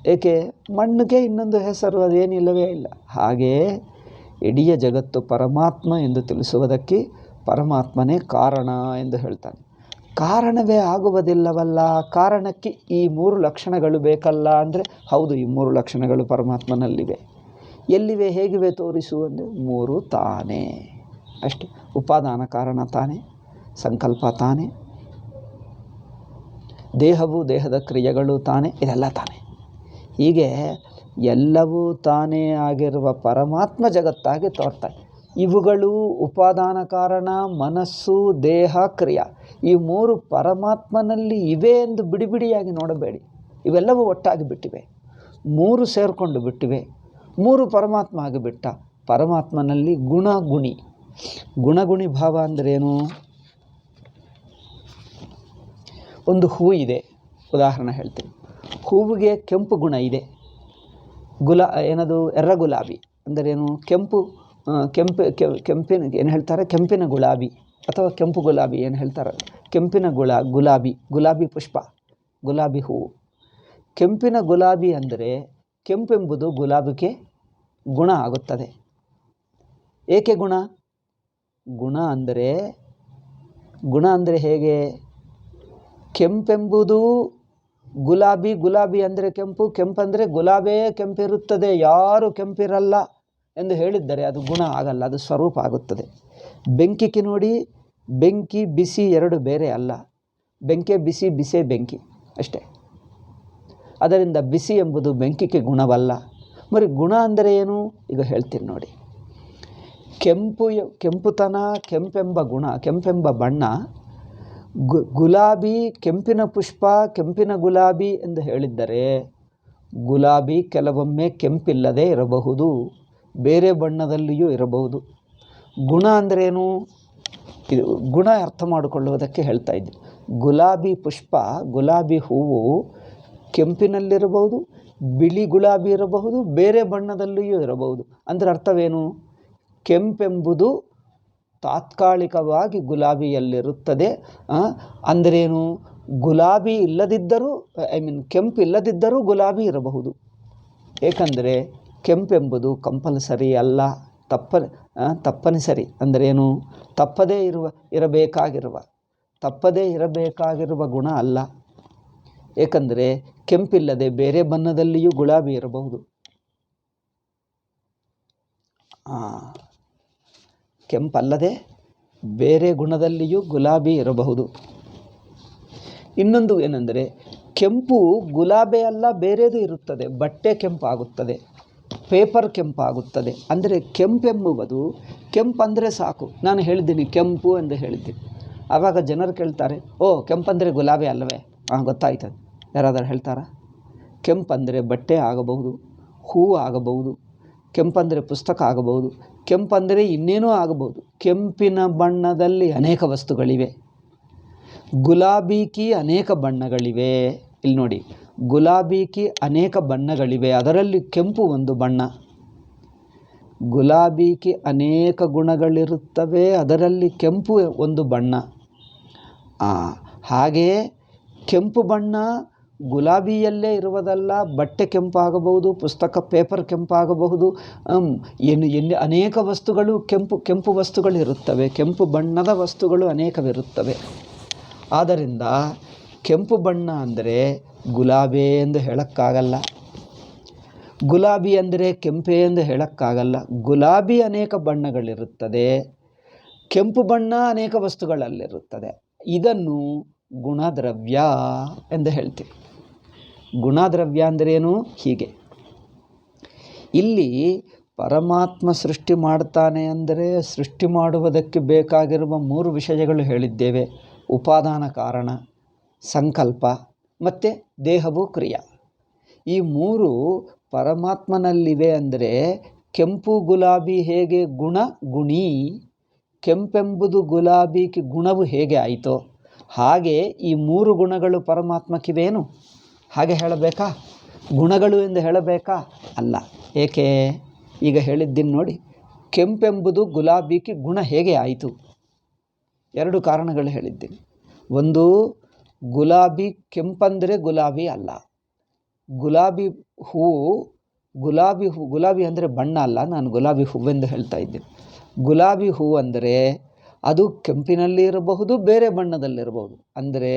ಏಕೆ? ಮಣ್ಣಿಗೆ ಇನ್ನೊಂದು ಹೆಸರು ಅದೇನಿಲ್ಲವೇ ಇಲ್ಲ. ಹಾಗೆಯೇ ಇಡೀ ಜಗತ್ತು ಪರಮಾತ್ಮ ಎಂದು ತಿಳಿಸುವುದಕ್ಕೆ ಪರಮಾತ್ಮನೇ ಕಾರಣ ಎಂದು ಹೇಳ್ತಾನೆ. ಕಾರಣವೇ ಆಗುವುದಿಲ್ಲವಲ್ಲ, ಕಾರಣಕ್ಕೆ ಈ 3 ಲಕ್ಷಣಗಳು ಬೇಕಲ್ಲ ಅಂದರೆ, ಹೌದು, ಈ 3 ಲಕ್ಷಣಗಳು ಪರಮಾತ್ಮನಲ್ಲಿವೆ. ಎಲ್ಲಿವೆ, ಹೇಗಿವೆ ತೋರಿಸು ಅಂದರೆ 3 ತಾನೇ ಅಷ್ಟೇ. ಉಪಾದಾನ ಕಾರಣ ತಾನೇ, ಸಂಕಲ್ಪ ತಾನೇ, ದೇಹವು ದೇಹದ ಕ್ರಿಯೆಗಳು ತಾನೇ, ಇದೆಲ್ಲ ತಾನೇ. ಹೀಗೆ ಎಲ್ಲವೂ ತಾನೇ ಆಗಿರುವ ಪರಮಾತ್ಮ ಜಗತ್ತಾಗಿ ತೋರ್ತಾರೆ. ಇವುಗಳು ಉಪಾದಾನ ಕಾರಣ, ಮನಸ್ಸು, ದೇಹ, ಕ್ರಿಯೆ, ಈ 3 ಪರಮಾತ್ಮನಲ್ಲಿ ಇವೆ ಎಂದು ಬಿಡಿಯಾಗಿ ನೋಡಬೇಡಿ. ಇವೆಲ್ಲವೂ ಒಟ್ಟಾಗಿ ಬಿಟ್ಟಿವೆ, 3 ಸೇರಿಕೊಂಡು ಬಿಟ್ಟಿವೆ. 3 ಪರಮಾತ್ಮ ಆಗಿಬಿಟ್ಟ. ಪರಮಾತ್ಮನಲ್ಲಿ ಗುಣಗುಣಿ ಭಾವ ಅಂದ್ರೇನು? ಒಂದು ಹೂವು ಇದೆ, ಉದಾಹರಣೆ ಹೇಳ್ತೀನಿ. ಹೂವಿಗೆ ಕೆಂಪು ಗುಣ ಇದೆ. ಏನದು? ಎರ್ರ ಗುಲಾಬಿ ಅಂದರೇನು? ಕೆಂಪಿನ ಏನು ಹೇಳ್ತಾರೆ? ಕೆಂಪಿನ ಗುಲಾಬಿ ಅಥವಾ ಕೆಂಪು ಗುಲಾಬಿ ಏನು ಹೇಳ್ತಾರೆ? ಕೆಂಪಿನ ಗುಲಾಬಿ ಪುಷ್ಪ, ಗುಲಾಬಿ ಹೂವು. ಕೆಂಪಿನ ಗುಲಾಬಿ ಅಂದರೆ ಕೆಂಪೆಂಬುದು ಗುಲಾಬಿಗೆ ಗುಣ ಆಗುತ್ತದೆ. ಏಕೆ ಗುಣ? ಗುಣ ಅಂದರೆ ಹೇಗೆ? ಕೆಂಪೆಂಬುದು ಗುಲಾಬಿ ಅಂದರೆ ಕೆಂಪಂದರೆ ಗುಲಾಬೇ ಕೆಂಪಿರುತ್ತದೆ, ಯಾರು ಕೆಂಪಿರಲ್ಲ ಎಂದು ಹೇಳಿದ್ದರೆ ಅದು ಗುಣ ಆಗಲ್ಲ, ಅದು ಸ್ವರೂಪ ಆಗುತ್ತದೆ. ಬೆಂಕಿಗೆ ನೋಡಿ, ಬೆಂಕಿ ಬಿಸಿ 2 ಬೇರೆ ಅಲ್ಲ. ಬೆಂಕಿ ಬಿಸೇ ಬೆಂಕಿ ಅಷ್ಟೇ. ಅದರಿಂದ ಬಿಸಿ ಎಂಬುದು ಬೆಂಕಿಗೆ ಗುಣವಲ್ಲ. మరి ಗುಣ ಅಂದರೆ ಏನು? ಈಗ ಹೇಳ್ತೀನಿ ನೋಡಿ. ಕೆಂಪುತನ, ಕೆಂಪೆಂಬ ಗುಣ, ಕೆಂಪೆಂಬ ಬಣ್ಣ, ಗುಲಾಬಿ, ಕೆಂಪಿನ ಪುಷ್ಪ, ಕೆಂಪಿನ ಗುಲಾಬಿ ಎಂದು ಹೇಳಿದ್ದರೆ ಗುಲಾಬಿ ಕೆಲವೊಮ್ಮೆ ಕೆಂಪಿಲ್ಲದೆ ಇರಬಹುದು, ಬೇರೆ ಬಣ್ಣದಲ್ಲಿಯೂ ಇರಬಹುದು. ಗುಣ ಅಂದ್ರೇನು? ಇದು ಗುಣ ಅರ್ಥ ಮಾಡಿಕೊಳ್ಳುವುದಕ್ಕೆ ಹೇಳ್ತಾ ಇದ್ದೆ. ಗುಲಾಬಿ ಪುಷ್ಪ, ಗುಲಾಬಿ ಹೂವು ಕೆಂಪಿನಲ್ಲಿರಬಹುದು, ಬಿಳಿ ಗುಲಾಬಿ ಇರಬಹುದು, ಬೇರೆ ಬಣ್ಣದಲ್ಲಿಯೂ ಇರಬಹುದು. ಅಂದರೆ ಅರ್ಥವೇನು? ಕೆಂಪೆಂಬುದು ತಾತ್ಕಾಲಿಕವಾಗಿ ಗುಲಾಬಿಯಲ್ಲಿರುತ್ತದೆ. ಅಂದ್ರೇನು? ಗುಲಾಬಿ ಇಲ್ಲದಿದ್ದರೂ ಕೆಂಪು ಇಲ್ಲದಿದ್ದರೂ ಗುಲಾಬಿ ಇರಬಹುದು. ಏಕೆಂದರೆ ಕೆಂಪೆಂಬುದು ಕಂಪಲ್ಸರಿ ಅಲ್ಲ, ತಪ್ಪನಿಸರಿ. ಅಂದ್ರೇನು? ತಪ್ಪದೇ ಇರಬೇಕಾಗಿರುವ ಗುಣ ಅಲ್ಲ. ಏಕೆಂದರೆ ಕೆಂಪಿಲ್ಲದೆ ಬೇರೆ ಬಣ್ಣದಲ್ಲಿಯೂ ಗುಲಾಬಿ ಇರಬಹುದು. ಕೆಂಪಲ್ಲದೆ ಬೇರೆ ಗುಣದಲ್ಲಿಯೂ ಗುಲಾಬಿ ಇರಬಹುದು. ಇನ್ನೊಂದು ಏನೆಂದರೆ, ಕೆಂಪು ಗುಲಾಬಿ ಅಲ್ಲ, ಬೇರೆದು ಇರುತ್ತದೆ. ಬಟ್ಟೆ ಕೆಂಪಾಗುತ್ತದೆ, ಪೇಪರ್ ಕೆಂಪಾಗುತ್ತದೆ. ಅಂದರೆ ಕೆಂಪೆಂಬುವುದು, ಕೆಂಪಂದರೆ ಸಾಕು. ನಾನು ಹೇಳಿದ್ದೀನಿ ಕೆಂಪು ಎಂದು ಹೇಳಿದ್ದೀನಿ. ಆವಾಗ ಜನರು ಕೇಳ್ತಾರೆ, ಓ ಕೆಂಪಂದರೆ ಗುಲಾಬಿ ಅಲ್ಲವೇ? ಗೊತ್ತಾಯ್ತದೆ. ಯಾರಾದರೂ ಹೇಳ್ತಾರಾ? ಕೆಂಪಂದರೆ ಬಟ್ಟೆ ಆಗಬಹುದು, ಹೂವು ಆಗಬಹುದು, ಕೆಂಪಂದರೆ ಪುಸ್ತಕ ಆಗಬಹುದು, ಕೆಂಪಂದರೆ ಇನ್ನೇನೂ ಆಗಬಹುದು. ಕೆಂಪಿನ ಬಣ್ಣದಲ್ಲಿ ಅನೇಕ ವಸ್ತುಗಳಿವೆ. ಗುಲಾಬಿಗೆ ಅನೇಕ ಬಣ್ಣಗಳಿವೆ. ಇಲ್ಲಿ ನೋಡಿ, ಗುಲಾಬಿಗೆ ಅನೇಕ ಬಣ್ಣಗಳಿವೆ, ಅದರಲ್ಲಿ ಕೆಂಪು ಒಂದು ಬಣ್ಣ. ಗುಲಾಬಿಗೆ ಅನೇಕ ಗುಣಗಳಿರುತ್ತವೆ, ಅದರಲ್ಲಿ ಕೆಂಪು ಒಂದು ಬಣ್ಣ. ಹಾಗೆಯೇ ಕೆಂಪು ಬಣ್ಣ ಗುಲಾಬಿಯಲ್ಲೇ ಇರುವುದಲ್ಲ, ಬಟ್ಟೆ ಕೆಂಪಾಗಬಹುದು, ಪುಸ್ತಕ ಪೇಪರ್ ಕೆಂಪಾಗಬಹುದು. ಅನೇಕ ವಸ್ತುಗಳು ಕೆಂಪು ವಸ್ತುಗಳಿರುತ್ತವೆ. ಕೆಂಪು ಬಣ್ಣದ ವಸ್ತುಗಳು ಅನೇಕವಿರುತ್ತವೆ. ಆದ್ದರಿಂದ ಕೆಂಪು ಬಣ್ಣ ಅಂದರೆ ಗುಲಾಬಿ ಎಂದು ಹೇಳೋಕ್ಕಾಗಲ್ಲ, ಗುಲಾಬಿ ಅಂದರೆ ಕೆಂಪೆ ಎಂದು ಹೇಳೋಕ್ಕಾಗಲ್ಲ. ಗುಲಾಬಿ ಅನೇಕ ಬಣ್ಣಗಳಿರುತ್ತದೆ, ಕೆಂಪು ಬಣ್ಣ ಅನೇಕ ವಸ್ತುಗಳಲ್ಲಿರುತ್ತದೆ. ಇದನ್ನು ಗುಣದ್ರವ್ಯ ಎಂದು ಹೇಳ್ತೀವಿ. ಗುಣದ್ರವ್ಯ ಅಂದ್ರೇನು? ಹೀಗೆ ಇಲ್ಲಿ ಪರಮಾತ್ಮ ಸೃಷ್ಟಿ ಮಾಡ್ತಾನೆ ಅಂದರೆ ಸೃಷ್ಟಿ ಮಾಡುವುದಕ್ಕೆ ಬೇಕಾಗಿರುವ 3 ವಿಷಯಗಳು ಹೇಳಿದ್ದೇವೆ. ಉಪಾದಾನ ಕಾರಣ, ಸಂಕಲ್ಪ ಮತ್ತು ದೇಹವು ಕ್ರಿಯಾ. ಈ 3 ಪರಮಾತ್ಮನಲ್ಲಿವೆ. ಅಂದರೆ ಕೆಂಪು ಗುಲಾಬಿ ಹೇಗೆ ಗುಣಿ, ಕೆಂಪೆಂಬುದು ಗುಲಾಬಿಗೆ ಗುಣವು ಹೇಗೆ ಆಯಿತೋ ಹಾಗೆ ಈ 3 ಗುಣಗಳು ಪರಮಾತ್ಮಕ್ಕಿವೇನು? ಹಾಗೆ ಹೇಳಬೇಕಾ? ಗುಣಗಳು ಎಂದು ಹೇಳಬೇಕಾ? ಅಲ್ಲ. ಏಕೆ? ಈಗ ಹೇಳಿದ್ದೀನಿ ನೋಡಿ, ಕೆಂಪೆಂಬುದು ಗುಲಾಬಿಗೆ ಗುಣ ಹೇಗೆ ಆಯಿತು? 2 ಕಾರಣಗಳು ಹೇಳಿದ್ದೀನಿ. ಒಂದು, ಗುಲಾಬಿ ಕೆಂಪಂದರೆ ಗುಲಾಬಿ ಅಲ್ಲ. ಗುಲಾಬಿ ಅಂದರೆ ಬಣ್ಣ ಅಲ್ಲ, ನಾನು ಗುಲಾಬಿ ಹೂವೆಂದು ಹೇಳ್ತಾ ಇದ್ದೀನಿ. ಗುಲಾಬಿ ಹೂವು ಅಂದರೆ ಅದು ಕೆಂಪಿನಲ್ಲಿ ಇರಬಹುದು, ಬೇರೆ ಬಣ್ಣದಲ್ಲಿರಬಹುದು. ಅಂದರೆ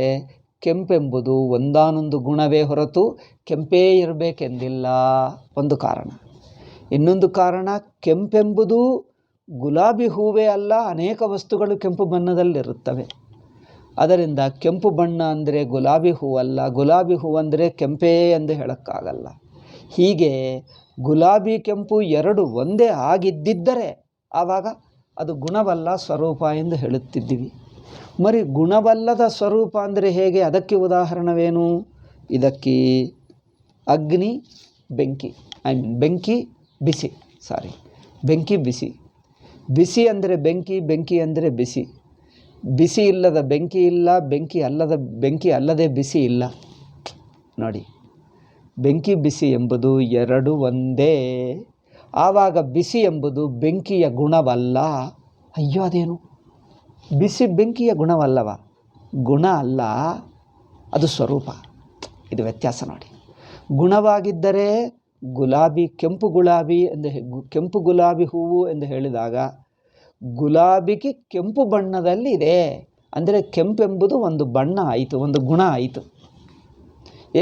ಕೆಂಪೆಂಬುದು ಒಂದಾನೊಂದು ಗುಣವೇ ಹೊರತು ಕೆಂಪೇ ಇರಬೇಕೆಂದಿಲ್ಲ, ಒಂದು ಕಾರಣ. ಇನ್ನೊಂದು ಕಾರಣ, ಕೆಂಪೆಂಬುದು ಗುಲಾಬಿ ಹೂವೇ ಅಲ್ಲ, ಅನೇಕ ವಸ್ತುಗಳು ಕೆಂಪು ಬಣ್ಣದಲ್ಲಿರುತ್ತವೆ. ಅದರಿಂದ ಕೆಂಪು ಬಣ್ಣ ಅಂದರೆ ಗುಲಾಬಿ ಹೂವಲ್ಲ, ಗುಲಾಬಿ ಹೂವಂದರೆ ಕೆಂಪೇ ಎಂದು ಹೇಳೋಕ್ಕಾಗಲ್ಲ. ಹೀಗೆ ಗುಲಾಬಿ ಕೆಂಪು 2 ಒಂದೇ ಆಗಿದ್ದಿದ್ದರೆ ಆವಾಗ ಅದು ಗುಣವಲ್ಲ, ಸ್ವರೂಪ ಎಂದು ಹೇಳುತ್ತಿದ್ದೀವಿ. ಮರಿ ಗುಣವಲ್ಲದ ಸ್ವರೂಪ ಅಂದರೆ ಹೇಗೆ? ಅದಕ್ಕೆ ಉದಾಹರಣವೇನು? ಇದಕ್ಕೆ ಅಗ್ನಿ, ಬೆಂಕಿ, ಬೆಂಕಿ ಬಿಸಿ. ಬಿಸಿ ಅಂದರೆ ಬೆಂಕಿ ಅಂದರೆ ಬಿಸಿ. ಬಿಸಿ ಇಲ್ಲದ ಬೆಂಕಿ ಇಲ್ಲ, ಬೆಂಕಿ ಅಲ್ಲದೆ ಬಿಸಿ ಇಲ್ಲ. ನೋಡಿ, ಬೆಂಕಿ ಬಿಸಿ ಎಂಬುದು 2 ಒಂದೇ. ಆವಾಗ ಬಿಸಿ ಎಂಬುದು ಬೆಂಕಿಯ ಗುಣವಲ್ಲ. ಅಯ್ಯೋ, ಅದೇನು? ಬಿಸಿ ಬೆಂಕಿಯ ಗುಣವಲ್ಲವ? ಗುಣ ಅಲ್ಲ, ಅದು ಸ್ವರೂಪ. ಇದು ವ್ಯತ್ಯಾಸ ನೋಡಿ. ಗುಣವಾಗಿದ್ದರೆ ಗುಲಾಬಿ, ಕೆಂಪು ಗುಲಾಬಿ ಹೂವು ಎಂದು ಹೇಳಿದಾಗ ಗುಲಾಬಿಗೆ ಕೆಂಪು ಬಣ್ಣದಲ್ಲಿ ಇದೆ. ಅಂದರೆ ಕೆಂಪೆಂಬುದು ಒಂದು ಬಣ್ಣ ಆಯಿತು, ಒಂದು ಗುಣ ಆಯಿತು.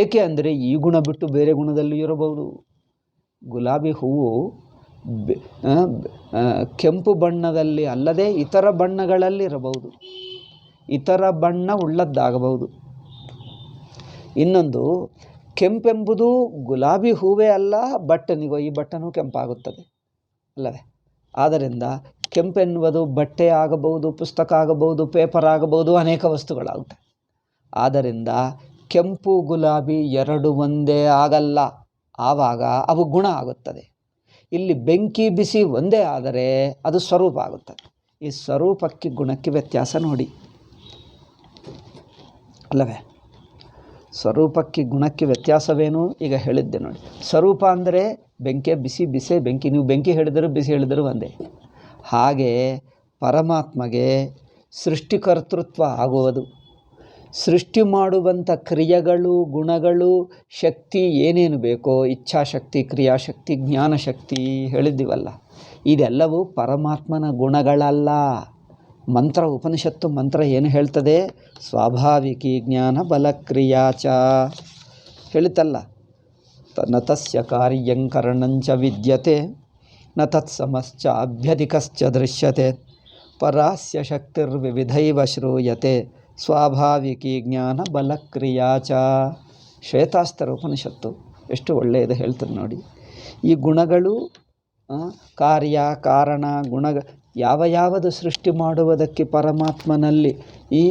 ಏಕೆ ಅಂದರೆ ಈ ಗುಣ ಬಿಟ್ಟು ಬೇರೆ ಗುಣದಲ್ಲೂ ಇರಬಹುದು. ಗುಲಾಬಿ ಹೂವು ಕೆಂಪು ಬಣ್ಣದಲ್ಲಿ ಅಲ್ಲದೆ ಇತರ ಬಣ್ಣಗಳಲ್ಲಿ ಇರಬಹುದು, ಇತರ ಬಣ್ಣ ಉಳ್ಳದ್ದಾಗಬಹುದು. ಇನ್ನೊಂದು, ಕೆಂಪೆಂಬುದು ಗುಲಾಬಿ ಹೂವೇ ಅಲ್ಲ, ಈ ಬಟ್ಟನೂ ಕೆಂಪಾಗುತ್ತದೆ ಅಲ್ಲವೇ? ಆದ್ದರಿಂದ ಕೆಂಪೆನ್ನುವುದು ಬಟ್ಟೆ ಆಗಬಹುದು, ಪುಸ್ತಕ ಆಗಬಹುದು, ಪೇಪರ್ ಆಗಬಹುದು, ಅನೇಕ ವಸ್ತುಗಳಾಗುತ್ತವೆ. ಆದ್ದರಿಂದ ಕೆಂಪು ಗುಲಾಬಿ 2 ಒಂದೇ ಆಗಲ್ಲ, ಆವಾಗ ಅವು ಗುಣ ಆಗುತ್ತದೆ. ಇಲ್ಲಿ ಬೆಂಕಿ ಬಿಸಿ ಒಂದೇ ಆದರೆ ಅದು ಸ್ವರೂಪ ಆಗುತ್ತದೆ. ಈ ಸ್ವರೂಪಕ್ಕೆ ಗುಣಕ್ಕೆ ವ್ಯತ್ಯಾಸ ನೋಡಿ ಅಲ್ಲವೇ? ಸ್ವರೂಪಕ್ಕೆ ಗುಣಕ್ಕೆ ವ್ಯತ್ಯಾಸವೇನು ಈಗ ಹೇಳಿದ್ದೆ ನೋಡಿ. ಸ್ವರೂಪ ಅಂದರೆ ಬೆಂಕಿ, ಬಿಸಿ ಬಿಸಿ ಬೆಂಕಿ, ನೀವು ಬೆಂಕಿ ಹೇಳಿದರೂ ಬಿಸಿ ಹೇಳಿದರೂ ಒಂದೇ. ಹಾಗೆ ಪರಮಾತ್ಮಗೆ ಸೃಷ್ಟಿಕರ್ತೃತ್ವ ಆಗುವುದು, ಸೃಷ್ಟಿ ಮಾಡುವಂಥ ಕ್ರಿಯೆಗಳು, ಗುಣಗಳು, ಶಕ್ತಿ ಏನೇನು ಬೇಕೋ, ಇಚ್ಛಾಶಕ್ತಿ, ಕ್ರಿಯಾಶಕ್ತಿ, ಜ್ಞಾನಶಕ್ತಿ ಹೇಳಿದ್ದೀವಲ್ಲ, ಇದೆಲ್ಲವೂ ಪರಮಾತ್ಮನ ಗುಣಗಳಲ್ಲ. ಮಂತ್ರ, ಉಪನಿಷತ್ತು ಮಂತ್ರ ಏನು ಹೇಳ್ತದೆ? ಸ್ವಾಭಾವಿಕಿ ಜ್ಞಾನ ಬಲಕ್ರಿಯಾಚ ಹೇಳುತ್ತಲ್ಲ. ನ ತಸ್ಯ ಕಾರ್ಯಂಕರಣಂಚ ವಿದ್ಯತೆ ನ ತತ್ಸಮಶ್ಚ ಅಭ್ಯಧಿಕಶ್ಚ ದೃಶ್ಯತೆ ಪರಾಸ್ಯ ಶಕ್ತಿರ್ವಿವಿಧೈವ ಶ್ರೂಯತೆ ಸ್ವಾಭಾವಿಕಿ ಜ್ಞಾನ ಬಲಕ್ರಿಯಾಚ. ಶ್ವೇತಾಸ್ತ್ರ ಉಪನಿಷತ್ತು ಎಷ್ಟು ಒಳ್ಳೆಯದು ಹೇಳ್ತದೆ ನೋಡಿ. ಈ ಗುಣಗಳು, ಕಾರ್ಯ ಕಾರಣ ಗುಣ ಯಾವುದು ಸೃಷ್ಟಿ ಮಾಡುವುದಕ್ಕೆ ಪರಮಾತ್ಮನಲ್ಲಿ ಈ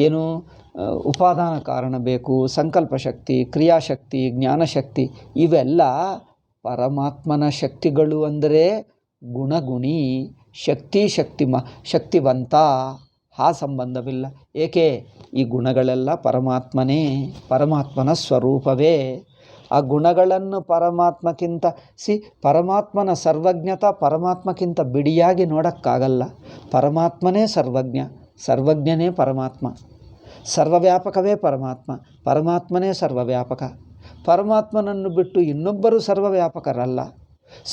ಏನು ಉಪಾದಾನ ಕಾರಣ ಬೇಕು, ಸಂಕಲ್ಪ ಶಕ್ತಿ, ಕ್ರಿಯಾಶಕ್ತಿ, ಜ್ಞಾನಶಕ್ತಿ, ಇವೆಲ್ಲ ಪರಮಾತ್ಮನ ಶಕ್ತಿಗಳು. ಅಂದರೆ ಗುಣಗುಣಿ, ಶಕ್ತಿವಂತ ಆ ಸಂಬಂಧವಿಲ್ಲ. ಏಕೆ? ಈ ಗುಣಗಳೆಲ್ಲ ಪರಮಾತ್ಮನೇ, ಪರಮಾತ್ಮನ ಸ್ವರೂಪವೇ. ಆ ಗುಣಗಳನ್ನು ಪರಮಾತ್ಮಕ್ಕಿಂತ ಪರಮಾತ್ಮನ ಸರ್ವಜ್ಞತ ಪರಮಾತ್ಮಕ್ಕಿಂತ ಬಿಡಿಯಾಗಿ ನೋಡೋಕ್ಕಾಗಲ್ಲ. ಪರಮಾತ್ಮನೇ ಸರ್ವಜ್ಞ, ಸರ್ವಜ್ಞನೇ ಪರಮಾತ್ಮ, ಸರ್ವವ್ಯಾಪಕವೇ ಪರಮಾತ್ಮ, ಪರಮಾತ್ಮನೇ ಸರ್ವವ್ಯಾಪಕ. ಪರಮಾತ್ಮನನ್ನು ಬಿಟ್ಟು ಇನ್ನೊಬ್ಬರು ಸರ್ವವ್ಯಾಪಕರಲ್ಲ.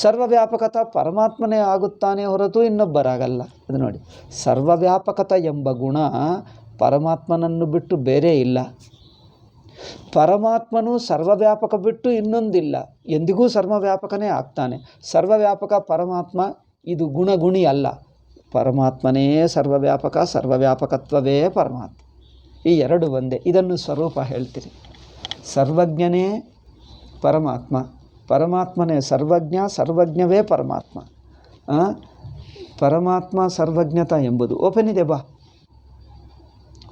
ಸರ್ವವ್ಯಾಪಕತ ಪರಮಾತ್ಮನೇ ಆಗುತ್ತಾನೆ ಹೊರತು ಇನ್ನೊಬ್ಬರಾಗಲ್ಲ. ಅದು ನೋಡಿ, ಸರ್ವವ್ಯಾಪಕತ ಎಂಬ ಗುಣ ಪರಮಾತ್ಮನನ್ನು ಬಿಟ್ಟು ಬೇರೆ ಇಲ್ಲ. ಪರಮಾತ್ಮನು ಸರ್ವವ್ಯಾಪಕ ಬಿಟ್ಟು ಇನ್ನೊಂದಿಲ್ಲ, ಎಂದಿಗೂ ಸರ್ವವ್ಯಾಪಕನೇ ಆಗ್ತಾನೆ. ಸರ್ವವ್ಯಾಪಕ ಪರಮಾತ್ಮ, ಇದು ಗುಣಗುಣಿ ಅಲ್ಲ. ಪರಮಾತ್ಮನೇ ಸರ್ವವ್ಯಾಪಕ, ಸರ್ವವ್ಯಾಪಕತ್ವವೇ ಪರಮಾತ್ಮ. ಈ ಎರಡು ಒಂದೇ. ಇದನ್ನು ಸ್ವರೂಪ ಹೇಳ್ತೀರಿ. ಸರ್ವಜ್ಞನೇ ಪರಮಾತ್ಮ, ಪರಮಾತ್ಮನೇ ಸರ್ವಜ್ಞ, ಸರ್ವಜ್ಞವೇ ಪರಮಾತ್ಮ. ಪರಮಾತ್ಮ ಸರ್ವಜ್ಞತ ಎಂಬುದು ಓಪನ್ ಇದೆ, ಬಾ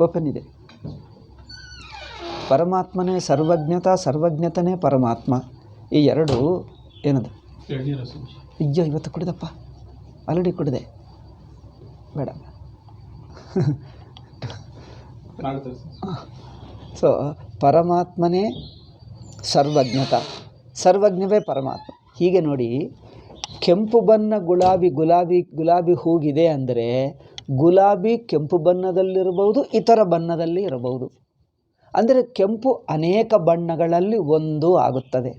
ಓಪನ್ ಇದೆ. ಪರಮಾತ್ಮನೇ ಸರ್ವಜ್ಞತ, ಸರ್ವಜ್ಞತನೇ ಪರಮಾತ್ಮ. ಈ ಎರಡು ಏನದು? ಅಯ್ಯೋ, ಇವತ್ತು ಕುಡಿದಪ್ಪ, ಆಲ್ರೆಡಿ ಕುಡಿದೆ, ಬೇಡ. ಸೊ ಪರಮಾತ್ಮನೇ ಸರ್ವಜ್ಞತ, ಸರ್ವಜ್ಞವೇ ಪರಮಾತ್ಮ. ಹೀಗೆ ನೋಡಿ, ಕೆಂಪು ಬಣ್ಣ ಗುಲಾಬಿ ಹೂಗಿದೆ ಅಂದರೆ ಗುಲಾಬಿ ಕೆಂಪು ಬಣ್ಣದಲ್ಲಿರಬಹುದು, ಇತರ ಬಣ್ಣದಲ್ಲಿ ಇರಬಹುದು. ಅಂದರೆ ಕೆಂಪು ಅನೇಕ ಬಣ್ಣಗಳಲ್ಲಿ ಒಂದು ಆಗುತ್ತದೆ.